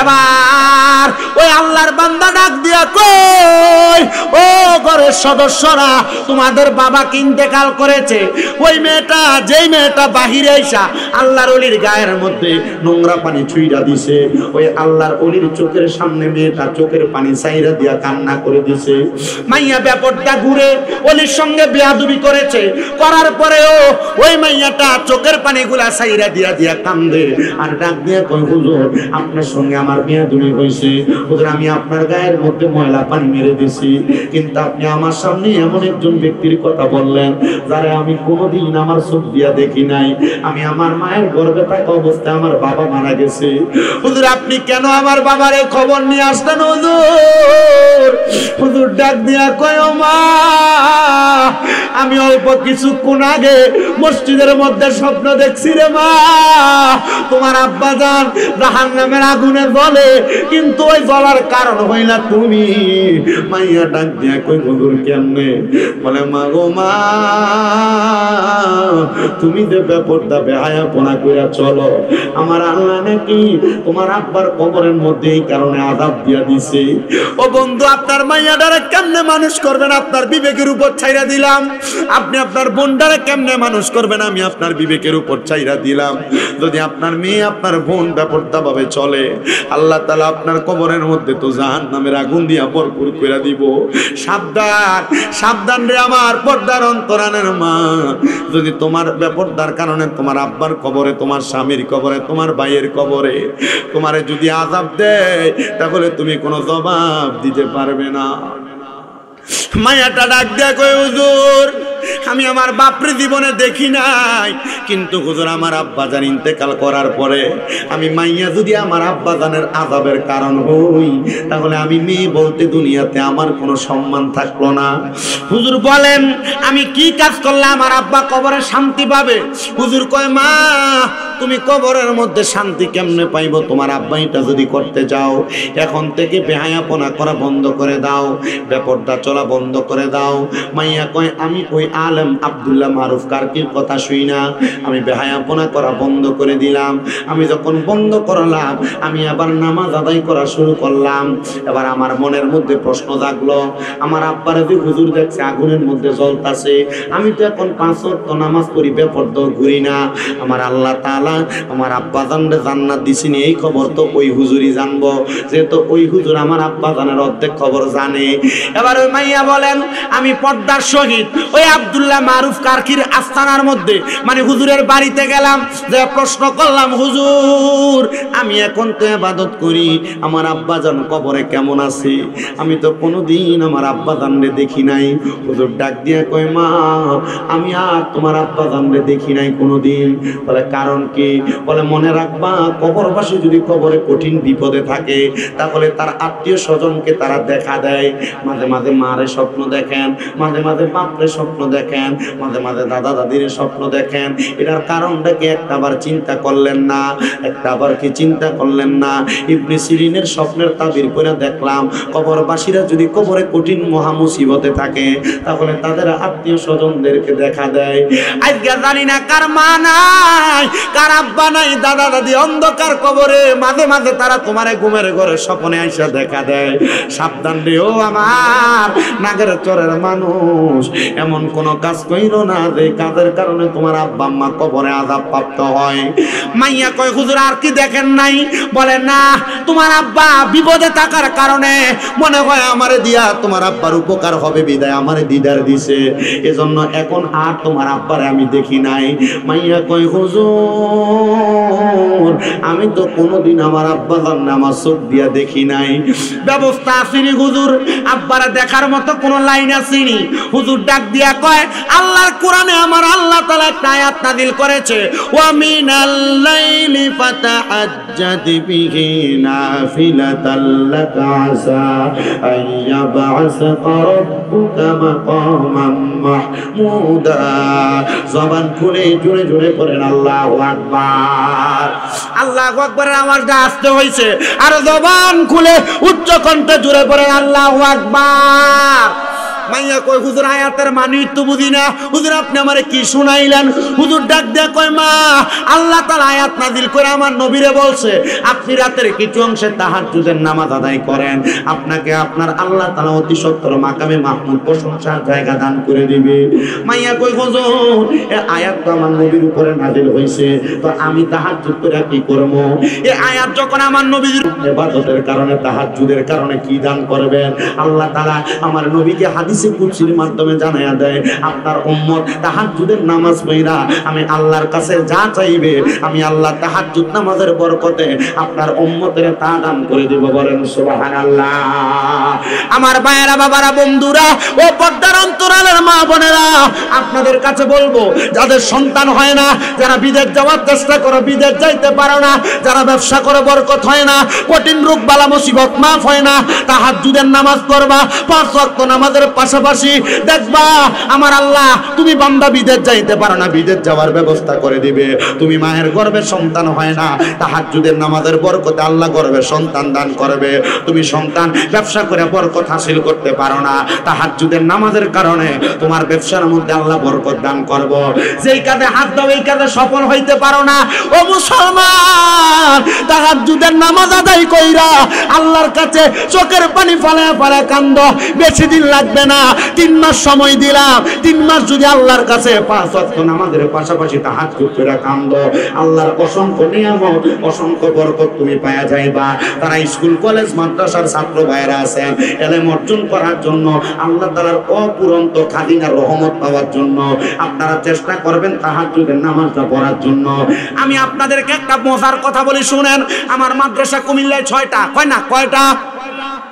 S1: এবার ওই আল্লাহর বান্দা ডাক দিয়া কই, ও ঘরের সদস্যরা, তোমাদের বাবা ইন্তেকাল করেছে। ওই মেয়েটা, যেই মেয়েটা বাহিরে আইসা আল্লাহর ওলির গায়ের মধ্যে নোংরা পানি ছুঁইরা দিছে, ওই আল্লাহর ওলির চোখের সামনে মেয়েটা চোখের পানি ছাইরা দিয়া কান্না করে দিছে। মাইয়া ব্যাপারটা ঘুরে ওলির সঙ্গে বেয়াদবি করেছে, করার দেওয়ার পরেও ওই মাইয়াটা চোখের পানিগুলা সাইরা দিয়া দিয়া কান্দে আর ডাক দিয়া কয়, হুজুর আপনার সঙ্গে আমার বিয়াদবি হয়েছে, হুজুর আমি আপনার গায়ের মধ্যে ময়লা পানি মেরে দিছি, কিন্তু আপনি আমার সামনে এমন একজন ব্যক্তির কথা বললেন যারা আমি কোনোদিন আমার চোখ দিয়া দেখি নাই। আমি আমার মায়ের গর্ভে থাকা অবস্থায় আমার বাবা মারা গেছে, হুজুর আপনি কেন আমার বাবারে খবর নিয়ে আসতেন? হুজুর হুজুর ডাক দিয়া কয়, ও মা আমি অল্প কিছুক্ষণ আগে মসজিদের মধ্যে স্বপ্ন দেখছি রে মা, তোমার আব্বা জান জাহান্নামের আগুনে জ্বলে, কিন্তু ওই জ্বলার কারণ হইলা তুমি। মাইয়া ডাক দিয়া কই, হুজুর কেমনে? বলে, মা গো মা তুমি যে বেপরদা বেহায়াপনা কইরা চলো, আমার আল্লাহ নাকি তোমার আব্বার কবরের মধ্যে এই কারণে আযাব দিয়া দিছে। ও বন্ধু আপনার মাইয়াটারে কেমনে মানুষ করবেন? আপনার বিবেকের উপর ছাইরা দিলাম। আপনি আপনার বোনটারে কেমনে মানুষ করবেন? আমি আপনার বিবেকের উপর ছাইরা দিলাম। যদি আপনার মেয়ে আপনার বোন বেপরদা ভাবে চলে, আল্লাহ তাআলা আপনার কবরের মধ্যে তো জাহান্নামের আগুন দিয়া ভরপুর কইরা দিব। সাবধান সাবধান রে আমার পর্দার অন্তরানের মা, যদি তোমার বেপরদার কারণে তোমার আব্বার কবরে, তোমার স্বামীর কবরে, তোমার ভাইয়ের কবরে তোমারে যদি আযাব দেয়, তাহলে তুমি কোনো জবাব দিতে পারবে না। মায়াটা ডাক দেয়া কই, হুজুর আমি আমার বাপরে জীবনে দেখি নাই, কিন্তু হুজুর আমার আব্বাজান ইন্তেকাল করার পরে আমি মাইয়া যদি আমার আব্বাজানের আযাবের কারণ হই, তাহলে আমি মেয়ে বলতে দুনিয়াতে আমার কোনো সম্মান থাকলো না। হুজুর বলেন আমি কি কাজ করলে আমার আব্বা কবরে শান্তি পাবে? হুজুর কয়, মা তুমি কবরের মধ্যে শান্তি কেমনে পাইব? তোমার আব্বা এটা যদি করতে যাও, এখন থেকে বেহায়াপনা করা বন্ধ করে দাও, বেপরদা চলা বন্ধ করে দাও। মাইয়া কয়, আমি ওই আলেম আব্দুল্লাহ মারুফ কারকির কথা শুই না, আমি বেহায়াপনা করা বন্ধ করে দিলাম। আমি যখন বন্ধ করলাম, আমি আবার নামাজ আদায় করা শুরু করলাম। এবার আমার মনের মধ্যে প্রশ্ন জাগলো, আমার আব্বারে যে হুজুর দেখছে আগুনের মধ্যে জ্বলতাছে, আমি তো এখন 5 ওয়াক্ত নামাজ পড়ি, বেপরদা ঘুরি না, আমার আল্লাহ তাআলা আমার আব্বা জানরে জান্নাত দিছেন, এই খবর তো ওই হুজুরই জানবো, যেহেতু ওই হুজুর আমার আব্বা জানের অর্ধেক খবর জানে। এবার ওই মাইয়া বলেন, আমি পর্দার সহিত ওই আব্দুল্লাহ মারুফ কারকির আস্তানার মধ্যে মানে হুজুরের বাড়িতে গেলাম, যে প্রশ্ন করলাম, হুজুর আমি এখন তো ইবাদত করি, আমার আব্বা জান কবরে কেমন আছে? আমি তো কোনোদিন আমার আব্বা জানরে দেখি নাই। হুজুর ডাক দিয়ে কয়, মা আমি আর তোমার আব্বা জানরে দেখি নাই কোনোদিন। বলে, কারণ কি? বলে, মনে রাখবা কবরবাসী যদি কবরে কঠিন বিপদে থাকে, তাহলে তার আত্মীয় স্বজনকে তারা দেখা দেয়। মাঝে মাঝে মারে স্বপ্ন দেখেন, মাঝে মাঝে বাপরে স্বপ্ন দেখেন, মাঝে মাঝে দাদা দাদির স্বপ্ন দেখেন। এটার কারণটা কি একটা আবার চিন্তা করলেন না? একটা আবার কি চিন্তা করলেন না? ইবনে সিরিনের স্বপ্নের তাবির করে দেখলাম, কবরবাসীরা যদি কবরে কঠিন মহা মুসিবতে থাকে, তাহলে তাদের আত্মীয় স্বজনদেরকে দেখা দেয়। আজকে জানি না কার মা নাই, কার আব্বা নাই, দাদা দাদি অন্ধকার কবরে, মাঝে মাঝে তারা তোমারে ঘুমের ঘরে স্বপ্নে আইসা দেখা দেয়। সাবধান রে ও আমার নাগের চরের মানুষ, এমন কোন কাজ কইরো না যে কাজের কারণে তোমার আব্বা আম্মা কবরে আযাব প্রাপ্ত হয়। মাইয়া কয়, হুজুর আর কি দেখেন নাই? বলে, না তোমার আব্বা বিপদে থাকার কারণে মনে হয় আমারে দিয়া তোমার আব্বার উপকার হবে বিদায় আমারে দিদার দিছে, এজন্য এখন আর তোমার আব্বারে আমি দেখি নাই। মাইয়া কয়, হুজুর আমি তো কোনোদিন আমার আব্বা জানলে আমার চোখ দিয়া দেখি নাই। ব্যবস্থা আসেনি হুজুর, আব্বারা দেখার মতো কোন লাইন আসেনি। হুজুর ডাক দিয়া কয়, আল্লাহর কোরআনে আমার আল্লাহ তাআলা একটা আয়াত নাযিল করেছে, ওয়া মিনাল লাইলি ফাতাহাজ্জাদ বিহি নাফিলাতাল লাকা আসা আইয়াবআসাকা রাব্বুকা মাকামান মাহমুদা। জবান খুলে জোরে জোরে পড়েন আল্লাহু আকবার। আল্লাহু আকবারের আওয়াজটা আসতে হইছে, আর জবান খুলে উচ্চ কণ্ঠে জোরে পড়েন আল্লাহু আকবার। মাইয়া কয়, হুজুর আয়াতের মানে তো বুঝি না, হুজুর আপনি আমারে কি শুনাইলেন? হুজুর ডাক দেয়া কয়, মা আল্লাহ তাআলা আয়াত নাযিল করে আমার নবীরে বলছে, আপনি রাতের কিছু অংশে তাহাজ্জুদের নামাজ আদায় করেন, আপনাকে আপনার আল্লাহ তাআলা অতি সত্তর মাকামে মাহমুদ প্রশংসার জায়গা দান করে দিবে। মাইয়া কয়, হুজুর এই আয়াত তো আমার নবীর উপরে নাযিল হইছে, তো আমি তাহাজ্জুদ করে কি করব? এই আয়াত যখন আমার নবীর ইবাদতের কারণে তাহাজ্জুদের কারণে কি দান করবেন? আল্লাহ তাআলা আমার নবীকে হাদিস হাদিসে কুদসির মাধ্যমে জানায়া দেয়, আপনার উম্মত তাহাজ্জুদের নামাজ পড়া আমি আল্লাহর কাছে যা চাইবে আমি আল্লাহ তাহাজ্জুদ নামাজের বরকতে আপনার উম্মতের তা দান করে দিব। বলেন সুবহানাল্লাহ। আমার ভাইয়েরা, বাবারা, বন্ধুরা, ও পর্দার অন্তরালের মা বোনেরা, আপনাদের কাছে বলবো, যাদের সন্তান হয় না, যারা বিদেশ যাওয়ার চেষ্টা করো বিদেশ যাইতে পারো না, যারা ব্যবসা করে বরকত হয় না, কঠিন রোগ বালা মুসিবত মাফ হয় না, তাহাজ্জুদের নামাজ পড়বা, 5 ওয়াক্ত নামাজের পাশাপাশি দেখবা আমার আল্লাহ তুমি বান্দা বিদেশ যাইতে পারো না, বিদেশ যাওয়ার ব্যবস্থা করে দিবে। তুমি মায়ের গর্ভে সন্তান হয় না, তাহাজ্জুদের নামাজের বরকতে আল্লাহ গর্ভে সন্তান দান করবে। তুমি সন্তান ব্যবসা করে বরকত হাসিল করতে পারো না, তাহাজ্জুদের নামাজের কারণে তোমার ব্যবসার মধ্যে আল্লাহ বরকত দান করব। যেই কাজে হাত দাও এই কাজে সফল হইতে পারো না, ও মুসলমান, তাহাজ্জুদের নামাজ আদায় কইরা আল্লাহর কাছে চোখের পানি ফেলে ফেলে কান্দো। বেশি দিন লাগবে না, 3 মাস সময় দিলাম, 3 মাস যদি আল্লাহর কাছে 5 ওয়াক্ত নামাজের পাশাপাশি তাহাজ্জুদ করে কান্দো, আল্লাহর অসংখ্য নিয়ামত অসংখ্য বরকত তুমি পাওয়া যাইবা। তারা স্কুল কলেজ মাদ্রাসার ছাত্র ভাইরা আছেন, ইলম অর্জন করার জন্য আল্লাহ তাআলার অপুরন্ত খাদিনা রহমত পাওয়ার জন্য আপনারা চেষ্টা করবেন তাহাজ্জুদের নামাজটা পড়ার জন্য। আমি আপনাদেরকে একটা মজার কথা বলি শুনেন। আমার মাদ্রাসা কুমিল্লায় 6টা, কয়টা?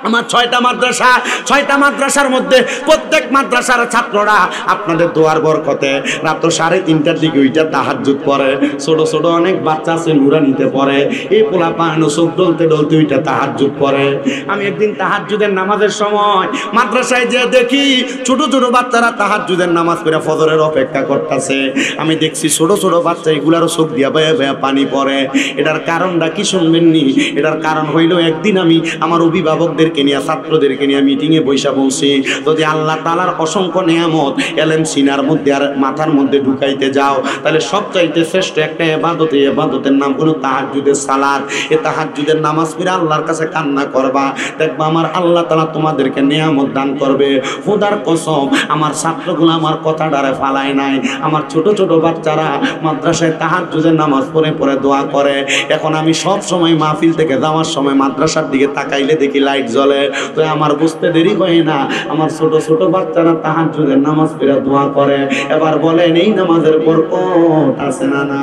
S1: আমার 6টা মাদ্রাসা, 6টা মাদ্রাসার মধ্যে প্রত্যেক মাদ্রাসার ছাত্ররা আপনাদের দোয়ার বরকতে রাত 3:30টার দিকে ওইটা তাহাজ্জুদ পড়ে। ছোট ছোট অনেক বাচ্চা আছে নুরানিতে পড়ে, এই পোলা পানো চোখ ডলতে ডলতে ওইটা তাহাজ্জুদ পড়ে। আমি একদিন তাহাজ্জুদের নামাজের সময় মাদ্রাসায় যে দেখি ছোট ছোট বাচ্চারা তাহাজ্জুদের নামাজ পড়ে ফজরের অপেক্ষা করতেছে। আমি দেখছি ছোট ছোট বাচ্চা এগুলারও চোখ দিয়া বেয়ে বেয়ে পানি পড়ে। এটার কারণটা কি শুনবেননি? এটার কারণ হইল, একদিন আমি আমার অভিভাবকদের নিয়ে ছাত্রদেরকে নিয়ে মিটিংয়ে বৈশা বলছি, যদি আল্লাহ তাআলার অসংখ্য নিয়ামত এলেম সিনার মধ্যে আর মাথার মধ্যে ঢুকাইতে যাও, তাহলে সবচাইতে শ্রেষ্ঠ একটা ইবাদত, এই ইবাদতের নাম হলো তাহাজ্জুদের সালাত। এই তাহাজ্জুদের নামাজ পড়ে আল্লাহর কাছে কান্না করবা, দেখবা আমার আল্লাহ তাআলা তোমাদেরকে নিয়ামত দান করবে। খোদার কসম, আমার ছাত্রগুলো আমার কথাটারে ফালায় নাই। আমার ছোট ছোট বাচ্চারা মাদ্রাসায় তাহাজ্জুদের নামাজ পড়ে পড়ে দোয়া করে। এখন আমি সব সময় মাহফিল থেকে যাওয়ার সময় মাদ্রাসার দিকে তাকাইলে দেখি লাইট জ্বলে। তো আমার বুঝতে দেরি হয় না, আমার ছোট ছোট বাচ্চারা তাহাজ্জুদের নামাজ পড়ে দোয়া করে। এবার বলেন এই নামাজের বরকত আছে না না?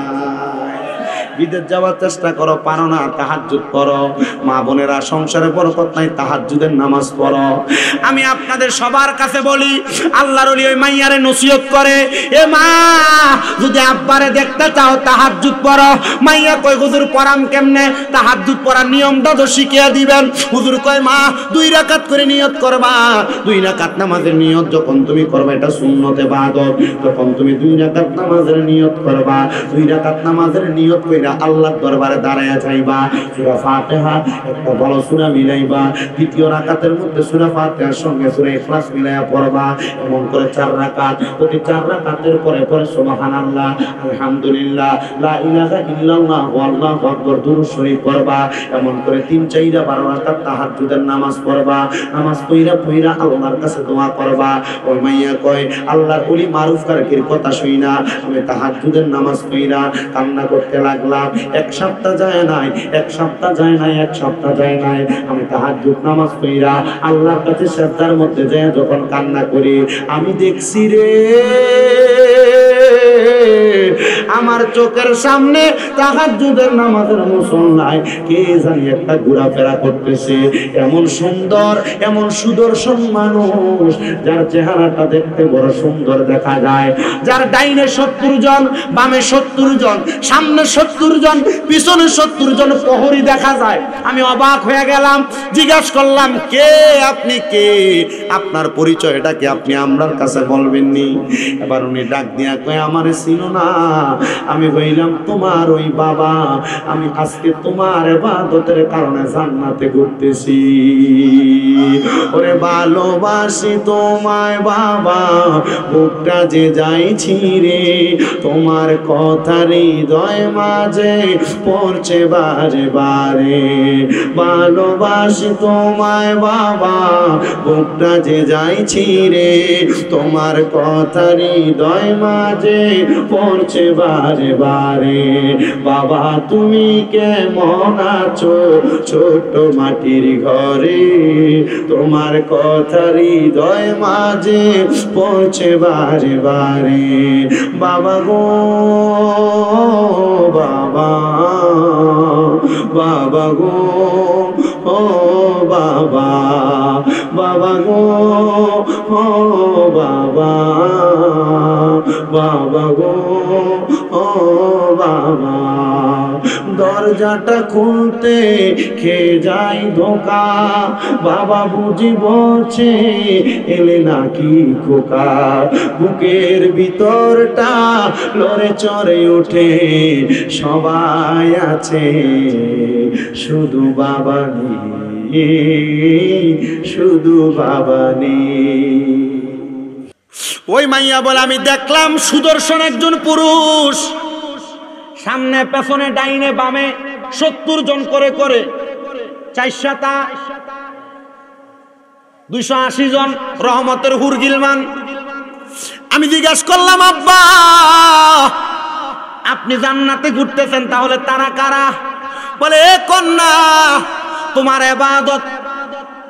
S1: বিদেশ যাওয়ার চেষ্টা করো, পারো না, তাহাজ্জুদ পড়ো। মা বোনেরা, সংসারে বরকত নাই, তাহাজ্জুদের নামাজ পড়ো। আমি আপনাদের সবার কাছে বলি, আল্লাহর ওলি ওই মাইয়ারে নসিহত করে, এ মা, যদি আব্বারে দেখতে চাও তাহাজ্জুদ পড়ো। মাইয়া কই, হুজুর পড়াম কেমনে? তাহাজ্জুদ পড়ার নিয়মটা তো শিখিয়ে দিবেন। হুজুর কয়, মা 2 রাকাত করে নিয়ত করবা। 2 রাকাত নামাজের নিয়ত যখন তুমি করবা, এটা সুন্নতে ইবাদত, তখন তুমি 2 রাকাত নামাজের নিয়ত করবা। 2 রাকাত নামাজের নিয়ত কইরা আল্লাহর দরবারে দাঁড়ায়া যাইবা। সূরা ফাতিহা একটা বড় সূরা মিলাইবা, দ্বিতীয় রাকাতের মধ্যে সূরা ফাতিহার সঙ্গে সূরা ইখলাস মিলাইয়া পড়বা। এমন করে 4 রাকাত, প্রতি 4 রাকাতের পরে পরে সুবহানাল্লাহ, আলহামদুলিল্লাহ, লা ইলাহা ইল্লাল্লাহ, আল্লাহু আকবার দুরূদ শরীফ পড়বা। এমন করে 3, 4, 12 রাকাত তাহাজ্জুদের নামাজ পড়বা। নামাজ পড়া আল্লাহর কাছে দোয়া করবা। ওই মাইয়া কয়, আল্লাহর ওলি মারুফ কারকির কথা শুইনা আমি তাহাজ্জুদের নামাজ পড়া কান্না করতে লাগলাম। 1 সপ্তাহ যায় নাই, 1 সপ্তাহ যায় নাই, 1 সপ্তাহ যায় নাই, আমি তাহাজ্জুদ নামাজ পড়া আল্লাহর কাছে সিজদার মধ্যে যায় যখন কান্না করি, আমি দেখছি রে আমার চোখের সামনে তাহাজ্জুদের নামাজের মুসল্লায় কে জানি একটা ঘোরাফেরা করতেছে। এমন সুন্দর, এমন সুদর্শন মানুষ, যার চেহারাটা দেখতে বড় সুন্দর দেখা যায়, যার ডাইনে 70 জন, বামে 70 জন, সামনে 70 জন, পিছনে 70 জন প্রহরী দেখা যায়। আমি অবাক হয়ে গেলাম, জিজ্ঞাসা করলাম, কে আপনি? কে আপনার পরিচয়টা কি আপনি আমরার কাছে বলবেননি? এবার উনি ডাক দিয়া কয়, আমারে চিনো না? আমি হইলাম তোমার ওই বাবা, আমি আজকে তোমার ইবাদতের কারণে জান্নাতে ঘুরতেছি। ওরে ভালোবাসি তোমায় বাবা, বুকটা যে যাইছি রে, তোমার কথা হৃদয় মাঝে পড়ছে বারে বারে। ভালোবাসি তোমায় বাবা, বুকটা যে যাইছি রে, তোমার কথা হৃদয় মাঝে পড়ছে বারে বারে। বাবা তুমি কেমন আছো ছোট্ট মাটির ঘরে, তোমার কথা হৃদয় মাঝে পড়ছে বারে বারে। বাবা গো বাবা, বাবা গো ও বাবা, বাবা গো ও বাবা, বাবা গো ও বাবা। দরজাটা খুলতে খেয়ে যাই ধোকা, বাবা বুঝি বলছে এলে নাকি খোকা। বুকের ভিতরটা লড়ে চড়ে ওঠে, সবাই আছে শুধু বাবা নেই, শুধু বাবা নেই। ওই মাইয়া বলে আমি দেখলাম সুদর্শন একজন পুরুষ, সামনে পেছনে ডাইনে বামে 70 জন করে করে 280 জন রহমতের হুর গিলমান। আমি জিজ্ঞাসা করলাম আব্বা আপনি জান্নাতে ঘুরতেছেন, তাহলে তারা কারা? বলে এ কন্যা তোমার ইবাদত,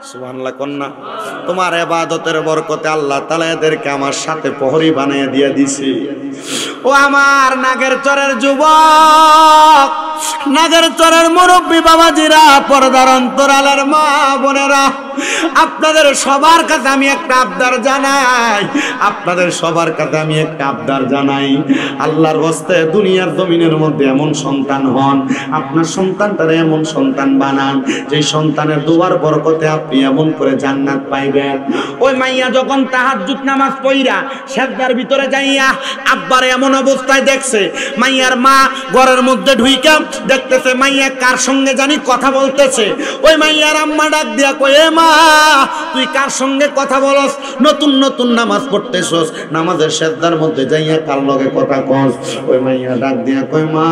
S1: সুবহানাল্লাহ, কন্যা তোমার ইবাদতের বরকতে আল্লাহ তাআলা এদেরকে আমার সাথে প্রহরী বানিয়ে দিয়ে দিছে। ও আমার নাগের চরের যুবক, নাগের চরের মুরব্বী বাবাজিরা, পর্দার অন্তরালের মা বোনেরা, আপনাদের সবার কাছে আমি একটা আবদার জানাই, আপনাদের সবার কাছে আমি একটা আবদার জানাই। আল্লাহর ওয়াস্তে দুনিয়ার জমিনের মধ্যে এমন সন্তান হন, আপনার সন্তানটারে এমন সন্তান বানান যে সন্তানের দোয়ার বরকতে আপনি এমন করে জান্নাত পাইবেন। ওই মাইয়া যখন তাহাজ্জুদ নামাজ পড়া সেজদার ভিতরে যাইয়া আব্বার এমন অবস্থায় দেখছে, মাইয়ার মা ঘরের মধ্যে ঢুইকা দেখতেছে মাইয়া কার সঙ্গে জানি কথা বলতেছে। ওই মাইয়ার আম্মা ডাক দিয়া কয় এ মা তুই কার সঙ্গে কথা বলস? নতুন নতুন নামাজ পড়তেছস, নামাজের সেজদার মধ্যে যাইয়া কার লগে কথা কস? ওই মাইয়া ডাক দিয়া কয় মা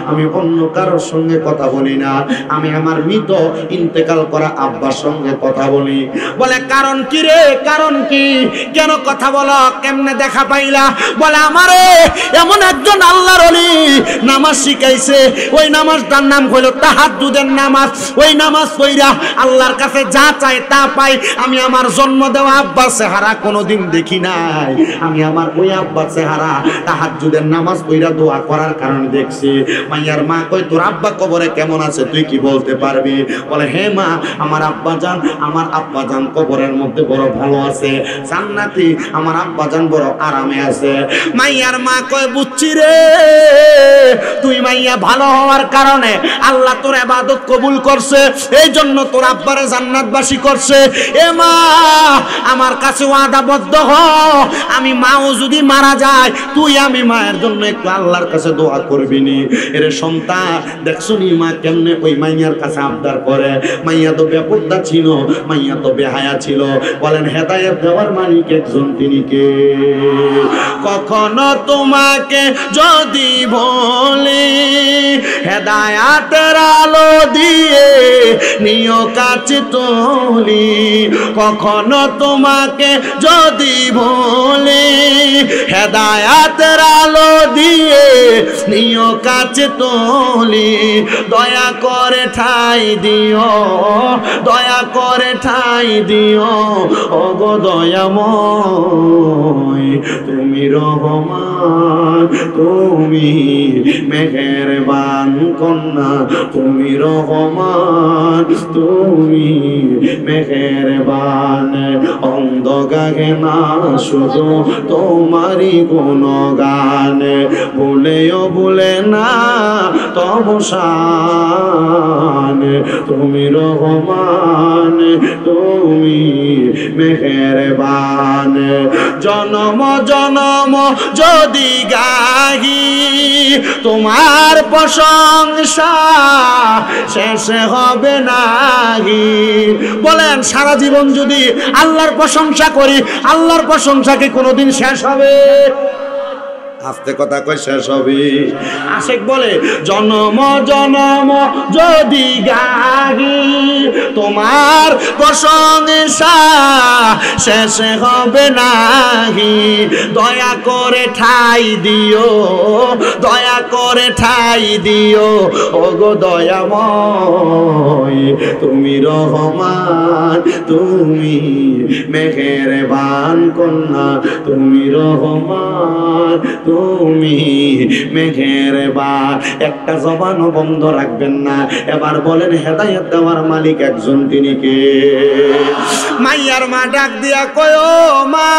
S1: আমি অন্য কারোর সঙ্গে কথা বলি না, আমি আমার মৃত ইন্তেকাল করা আব্বার সঙ্গে কথা বলি। বলে কারণ কি রে, কারণ কি, কেন কথা বলো, কেমনে দেখা পাইলা? বলে আমারে এমন একজন আল্লাহর ওলি নামাজ শিখাইছে, ওই নামাজটার নাম হলো তাহাজ্জুদের নামাজ। ওই নামাজ পড়া আল্লাহর কাছে যা চাই তা পাই। আমি আমার জন্ম দেওয়া আব্বার চেহারা কোনোদিন দেখি নাই, আমি আমার ওই আব্বার চেহারা তাহাজ্জুদের নামাজ পড়া দোয়া করার কারণে দেখছি। মাইয়ার মা কই তোর আব্বা কবরে কেমন আছে তুই কি বলতে পারবি? বলে হে মা আমার আব্বা জান কবরের মধ্যে বড় ভালো আছে, জান্নাতি, আমার আব্বা জান বড় আরামে আছে। মাইয়ার মা কয় বুঝছি রে, তুই মাইয়া ভালো হওয়ার কারণে আল্লাহ তোর ইবাদত কবুল করছে, এই জন্য তোর আব্বারে জান্নাতবাসী করছে। এ মা আমার কাছে ওয়াদাবদ্ধ হ, আমি মাও যদি মারা যায় তুই আমি মায়ের জন্য একটু আল্লাহর কাছে দোয়া করবি নি। এরে সন্তান দেখছো নি মা কেমনে ওই মাইয়ার কাছে আবদার করে। মাইয়া তো বেপরদা ছিল, মাইয়া তো বেহায়া ছিল। বলেন হেদায়েত দেওয়ার মালিক একজন, তিনি কে? কখনো তোমাকে যদি বলি হেদায়েতের আলো দিয়ে নিও কাছে তুলি, কখনো তোমাকে যদি বলি হেদায়েতের আলো দিয়ে নিও কাছে তুলি, দয়া করে ঠাই দিও, দয়া করে ঠাই দিও, ওগো দয়াময় তুমি রহমান, তুমি মেহেরবান কন্যা, তুমি রহমান, তুমি মেহেরবান। অন্ধ গাহে না শুধু তোমারই গুণগান, ভুলেও ভুলে না তব শান, তুমি রহমান, তুমি মেহেরবান। জনম জনম যদি গাহি তোমার প্রশংসা শেষ হবে নাহি। বলেন সারা জীবন যদি আল্লাহর প্রশংসা করি, আল্লাহর প্রশংসা কি কোনোদিন শেষ হবে? আস্তে কথা কই শেষ হবে? আশেক বলে জনম জনম যদি গাহি তোমার প্রশংসা শেষ হবে নাহি, দয়া করে ঠাই দিও, দয়া করে ঠাই দিও ওগো দয়াময়, তুমি রহমান, তুমি মেহেরবান কন্যা, তুমি রহমান, তুমি মেহেরবান। একটা জবানও বন্ধ রাখবেন না। এবার বলেন হেদায়েত দেওয়ার মালিক একজন, তিনি কে? মাইয়ার মা ডাক দিয়া কয়, ও মা,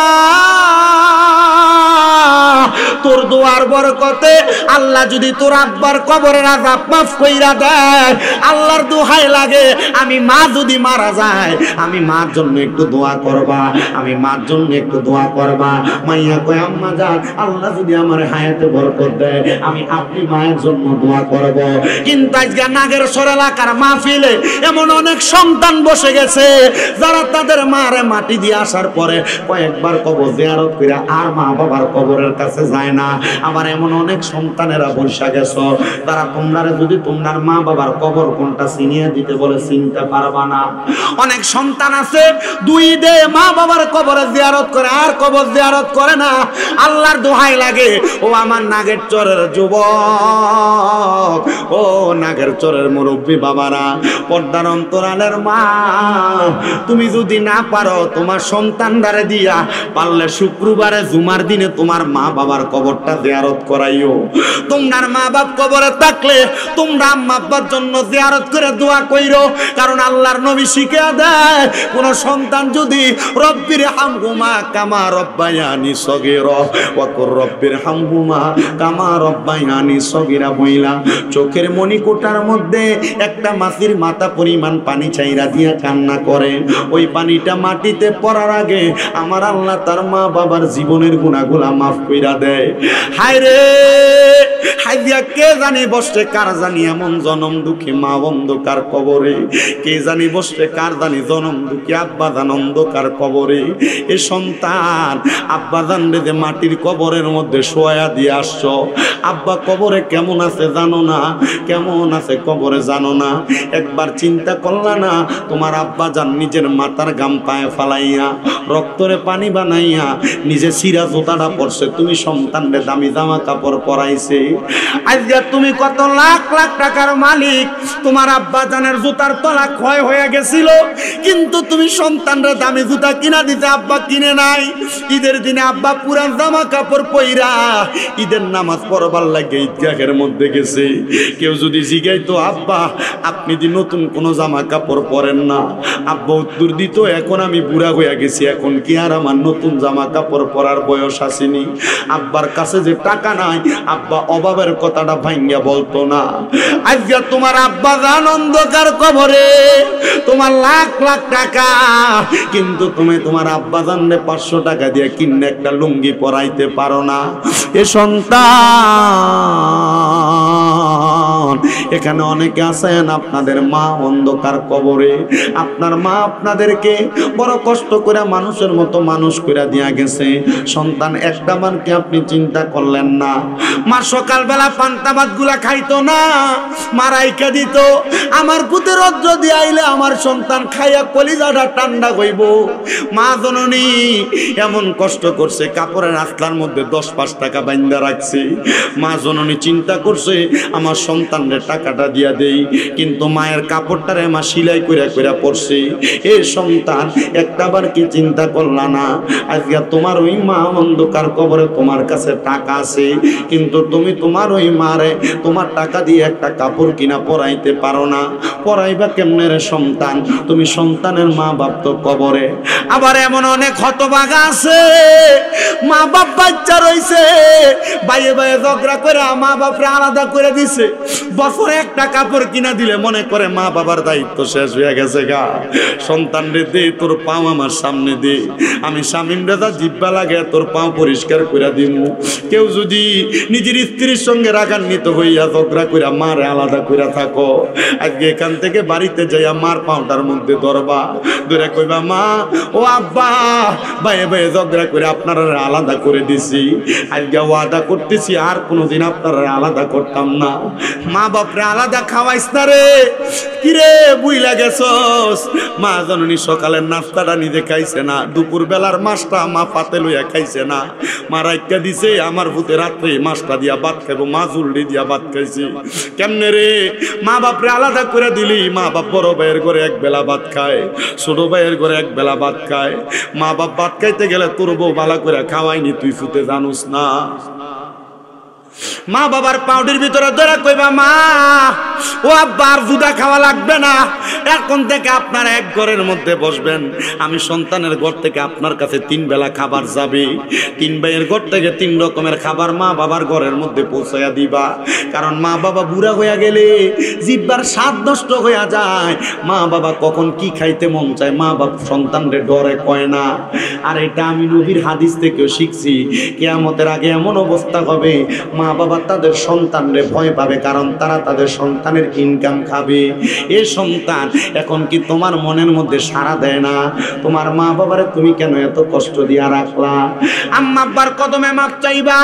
S1: তোর দোয়ার বরকতে আল্লাহ যদি তোর আব্বার কবরের আযাব মাফ কইরা দেয়, আল্লাহর দোহাই লাগে আমি মা যদি মারা যায়, আমি মার জন্য একটু দোয়া করবা, আমি মার জন্য একটু দোয়া করবা। মাইয়া কয়, আম্মা জান, আল্লাহ যদি আমার হায়াতে বরকত দেয়, আমি আপনি মায়ের জন্য দোয়া করব। কিন্তু আজকে নাগেরচর এলাকার মাহফিলে এমন অনেক সন্তান বসে গেছে যারা তাদের মারে মাটি দিয়ে আসার পরে কয়েকবার কবর জিয়ারত করে আর মা বাবার কবরের কাছে যায় না। আবার এমন অনেক সন্তানেরা বসে গেছো তারা তোমরা যদি তোমার মা বাবার কবর কোনটা চিনিয়ে দিতে বলে চিনতে পারবা না। অনেক সন্তান আছে দুই দে মা বাবার কবরে জিয়ারত করে আর কবর জিয়ারত করে না। আল্লাহর দোহাই লাগে, ও আমার নাগেরচরের যুবক, ও নাগেরচরের মুরব্বী বাবারা, পর্দার অন্তরালের মা, তুমি যদি না পারো তোমার সন্তানদারে দিয়া পারলে শুক্রবারে জুমার দিনে তোমার মা বাবার কবরটা জিয়ারত করাইও। তোমার মা বাপ কবরে থাকলে তোমরা আম্মা আব্বার জন্য জিয়ারত করে দোয়া কইরো, কারণ আল্লাহর নবী শিখিয়ে দেয় কোন সন্তান যদি রব্বির হামহুমা কামা রব্বায়ানি সগীরা ওয়া কুর রব্বির হামহুমা কামা রব্বায়ানি সগীরা বইলা চোখের মণিকোটার মধ্যে একটা মাছির মাথা পরিমাণ পানি চাইরা দিয়া কান্না করে, ওই পানিটা মাটিতে পড়ার আগে আমার আল্লাহ তার মা বাবার জীবনের গুনাহগুলা মাফ কইরা দেয়। হায় রে হায় দিয়া কে জানি বসে কার জানি এমন জনম দুঃখী মা অন্ধকার কবরে, কে জানি বসে কার জানি জনম দুঃখী আব্বা জান অন্ধকার কবরে। এ সন্তান আব্বা জান রে যে মাটির কবরের মধ্যে শোয়া দিয়ে আসছো, আব্বা কবরে কেমন আছে জানো না, কেমন আছে কবরে জানো না, একবার চিন্তা করলা না তোমার আব্বা জান নিজের মাথার গাম পায়ে ফালাইয়া রক্তরে পানি বানাইয়া নিজে সিরা জোতাটা পরছে, তুমি সন্তানরে দামি জামা কাপড় পরাইছে। আজকে তুমি কত লাখ লাখ টাকার মালিক, তোমার আব্বা জানের জুতার তলা ক্ষয় হয়ে গেছিল, কিন্তু তুমি সন্তানরে দামি জুতা কিনা দিতে আব্বা কিনে নাই। ঈদের দিনে আব্বা পুরান জামা কাপড় পইরা ঈদের নামাজ পড়বার লাগে ঈদগাহের মধ্যে গেছে। কেউ যদি জিগাইতো আব্বা আপনি দি নতুন কোনো জামা কাপড় পরেন না, আব্বা উত্তর দিত এখন আমি বুড়া হয়ে গেছি, এখন কি আর আমার নতুন জামা কাপড় পরার বয়স আসেনি। আব্বার কাছে যে টাকা নাই আব্বা অভাবের কথাটা ভাঙ্গিয়া বলতো না। আজকে তোমার আব্বা জান অন্ধকার কবরে, তোমার লাখ লাখ টাকা, কিন্তু তুমি তোমার আব্বা জানলে 500 টাকা দিয়ে কিনে একটা লুঙ্গি পরাইতে পারো না। এ সন্তান এখানে অনেকে আছেন আপনাদের মা অন্ধকার কবরে, আপনার মা আপনাদেরকে বড় কষ্ট করে মানুষের মতো মানুষ করে দিয়া গেছে। সন্তান একটা বারকে আপনি চিন্তা করলেন না, মা সকালবেলা পান্তা ভাত গুলা খাইতো না, মারাইকা দিত, আমার পুতে রজ্জ দিয়ে আইলে আমার সন্তান খাইয়া কলিজাটা ঠান্ডা হইব। মা জননী এমন কষ্ট করছে, কাপড়ের আখলার মধ্যে 10-5 টাকা বাইন্দা রাখছে। মা জননী চিন্তা করছে আমার সন্তানের টাকাটা দিয়া দেই, কিন্তু মায়ের কাপড়টারে মা সিলাই কইরা কইরা পরছে। এ সন্তান একটাবার কি চিন্তা করলা না আজকে তোমার ওই মা অন্ধকার কবরে, তোমার কাছে টাকা আছে কিন্তু তুমি তোমার ওই মারে তোমার টাকা দিয়ে একটা কাপড় কিনা পরাইতে পারো না। পরাইবা কেমনে রে সন্তান, তুমি সন্তানের মা বাপ তো কবরে। আবার এমন অনেক হতভাগা আছে মা বাপ বাচ্চা রইছে, বাইয়ে বাইয়ে ঝগড়া করে মা বাপরে আলাদা করে দিছে, বছরে একটা কাপড় কিনা দিলে মনে করে মা বাবার দায়িত্ব শেষ হয়ে গেছে গা। সন্তান রে দে তোর পাও আমার সামনে দে, আমি স্বামীর রেজা জিব্বা লাগে তোর পাও পরিষ্কার করে দিমু। কেউ যদি নিজের স্ত্রীর সঙ্গে রাগান্বিত হইয়া ঝগড়া কইরা মারে আলাদা কইরা থাকো, আজকে এখান থেকে বাড়িতে যাইয়া মার পাউটার মধ্যে ধরবা, ধরে কইবা মা ও আব্বা ভাইয়ে ভাইয়ে ঝগড়া করে আপনারা আলাদা করে দিছি, আজকে ওয়াদা করতেছি আর কোনোদিন আপনারা আলাদা করতাম না। মা বাপরে আলাদা খাওয়াইস না রে, কিরে বুইলা গেছস? মা জননী সকালের নাস্তাটা নিজে খাইছে না, দুপুর বেলার মাছটা মা পাতে লইয়া খাইছে না, মা রাইকা দিছে আমার ভূতে রাত্রে মাছটা দিয়া ভাত খাইবো, মা জুলডি দিয়া ভাত খাইছি। কেমনে রে? মা বাপরে আলাদা করে দিলি, মা বাপ বড় ভাইয়ের ঘরে এক বেলা ভাত খায়, ছোট ভাইয়ের ঘরে এক বেলা ভাত খায়। মা বাপ ভাত খাইতে গেলে তোর বউ বালা করে খাওয়াইনি, তুই ফুতে জানুস না। মা বাবার পাউডির ভিতরে ধরে কইবা মা ও আব্বা আর দুধা খাওয়া লাগবে না, এখন থেকে আপনারা এক ঘরের মধ্যে বসবেন, আমি সন্তানের ঘর থেকে আপনার কাছে 3 বেলা খাবার যাবে, 3 ভাইয়ের ঘর থেকে 3 রকমের খাবার মা বাবার ঘরের মধ্যে পৌঁছাইয়া দিবা। কারণ মা বাবা বুড়া হইয়া গেলে জিহ্বার স্বাদ নষ্ট হইয়া যায়, মা বাবা কখন কি খাইতে মন চায় মা বাপ সন্তানরে ডরে কয় না। আর এটা আমি নবীর হাদিস থেকেও শিখছি, কিয়ামতের আগে এমন অবস্থা হবে মা বাবা তাদের সন্তানরে ভয় পাবে, কারণ তারা তাদের সন্তানের ইনকাম খাবে। এই সন্তান এখন কি তোমার মনের মধ্যে সাড়া দেয় না? তোমার মা বাবারে তুমি কেন এত কষ্ট দিয়া রাখলা? আম্মা আব্বার কদমে মাপ চাইবা,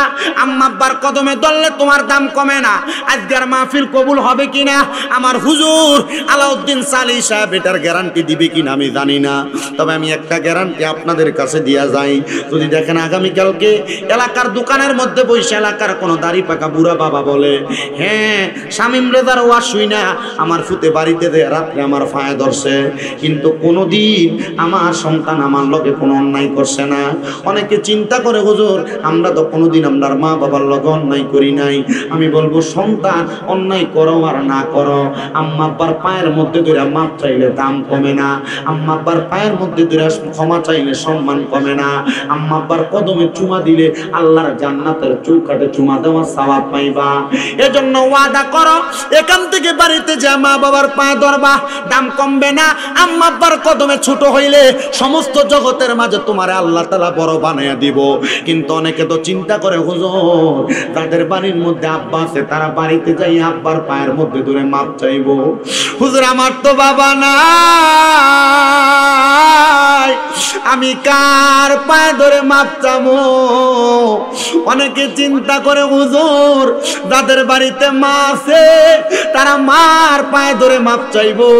S1: আম্মা আব্বার কদমে ধরলে তোমার দাম কমে না। আজকের মাহফিল কবুল হবে কিনা আমার হুজুর আলাউদ্দিন সালি সাহেব এটার গ্যারান্টি দিবে কিনা আমি জানি না, তবে আমি একটা গ্যারান্টি আপনাদের কাছে দিয়া যাই। যদি দেখেন আগামীকালকে এলাকার দোকানের মধ্যে বসে এলাকার কোনো দাড়ি পাকা বুড়া বাবা বলে হ্যাঁ শামীম রেজার ওয়াজ শুই না আমার ফুতে বাড়িতে রাত্রে আমার ফায়া ধরছে, কিন্তু কোনোদিন আমার সন্তান আমার লগে কোনো অন্যায় করছে না। অনেকে চিন্তা করে হুজুর আমরা তো কোনোদিন আপনার মা বাবার লগে অন্যায় করি নাই। আমি বলবো সন্তান অন্যায় করো আর না করো, আম্মা আব্বার পায়ের মধ্যে ধরে মাপ চাইলে দাম কমে না, আম্মা আব্বার পায়ের মধ্যে ধরে ক্ষমা চাইলে সম্মান কমে না, আম্মা আব্বার কদমে চুমা দিলে আল্লাহর জান্নাতের চৌকাঠে চুমা দেওয়া সওয়াব পাইবা। এজন্য ওয়াদা করো এখান থেকে বাড়িতে যা মা বাবার পায়ে ধরবা, দাম কমবে না। আম্মা আব্বার কদমে ছোট হইলে সমস্ত জগতের মাঝে তোমার আল্লাহ তাআলা বড় বানাইয়া দিব। কিন্তু অনেকে তো চিন্তা করে হুজুর তাদের বাড়ির মধ্যে আব্বা আছে, তারা বাড়িতে যাই আব্বার পায়ের মধ্যে ধরে মাপ চাইবো। হুজুর আমার তো বাবা নাই, আমি কার পায়ে ধরে মাপ চাবো? অনেকে চিন্তা করে হুজুর যাদের বাড়িতে মা আছে তারা মার পায়ে ধরে মাপ চাইবো,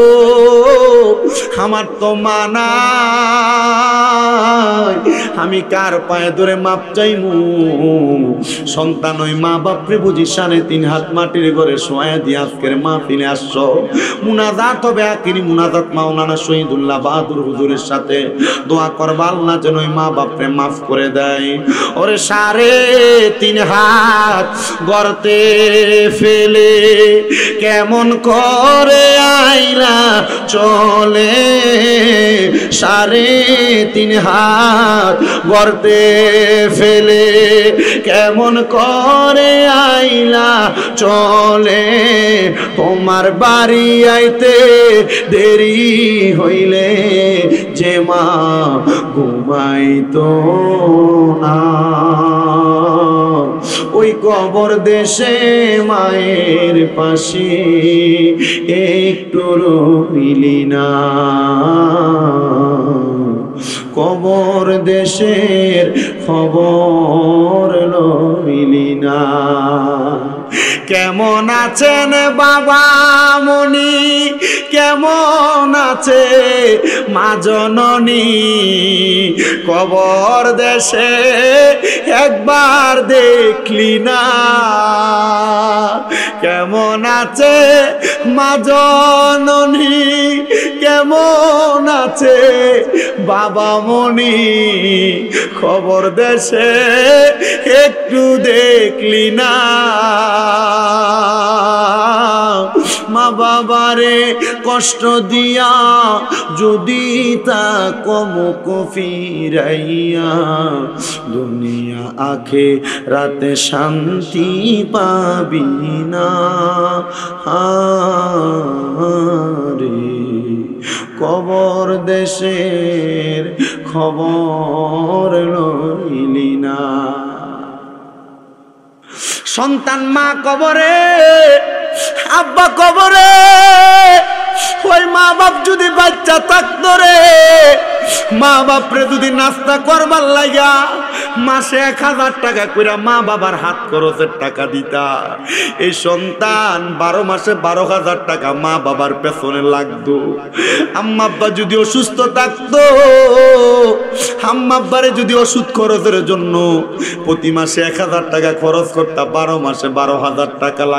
S1: আমার তো মা নাই, আমি কার পায়ে ধরে মাপ চাইবো? সন্তান ওই মা বাপরে বুঝি 3.5 হাত মাটির ঘরে শোয়া দিয়ে আজকের মাহফিলে আসছো। মুনাজাত হবে আখিরি মুনাজাত মাওলানা শহীদুল্লাহ বাহাদুর হুজুরের সাথে দোয়া করবা আল্লাহ যেন ওই মা বাপরে মাফ করে দেয়। ওরে 3.5 হাত গর্তে ফেলে কেমন করে আইলা চলে, 3.5 হাত গর্তে ফেলে কেমন করে আইলা চলে, তোমার বাড়ি আইতে দেরি হইলে যে মা ঘুমাইতো না, ওই কবর দেশে মায়ের পাশে একটু রইলি না, কবর দেশের খবর লইলি না। কেমন আছেন বাবা মনি, কেমন আছে মা জননী, কবর দেশে একবার দেখলি না, কেমন আছে মা জননী, কেমন আছে বাবা মনি, খবর দেশে একটু দেখলি না, মা বাবারে কষ্ট দিয়া যদি তা কমুক ফিরাইয়া, দুনিয়া আখে রাতে শান্তি পাবি না, রে কবর দেশের খবর লইলি না। সন্তান মা কবরে, আব্বা কবরে, ওই মা বাপ যদি বাচ্চা থাকতো রে, মা বাপরে যদি নাস্তা করবার লাগা মাসে 1000 টাকা কইরা মা বাবার হাত খরচের টাকা দিতা, এই সন্তান 12 মাসে 12,000 টাকা মা বাবার পেছনে লাগতো। আম্মা আব্বা যদি অসুস্থ থাকতো, আম্মা আব্বারে যদি ওষুধ খরচের জন্য প্রতি মাসে 1000 টাকা খরচ করতা, 12 মাসে 12,000 টাকা লাগতো।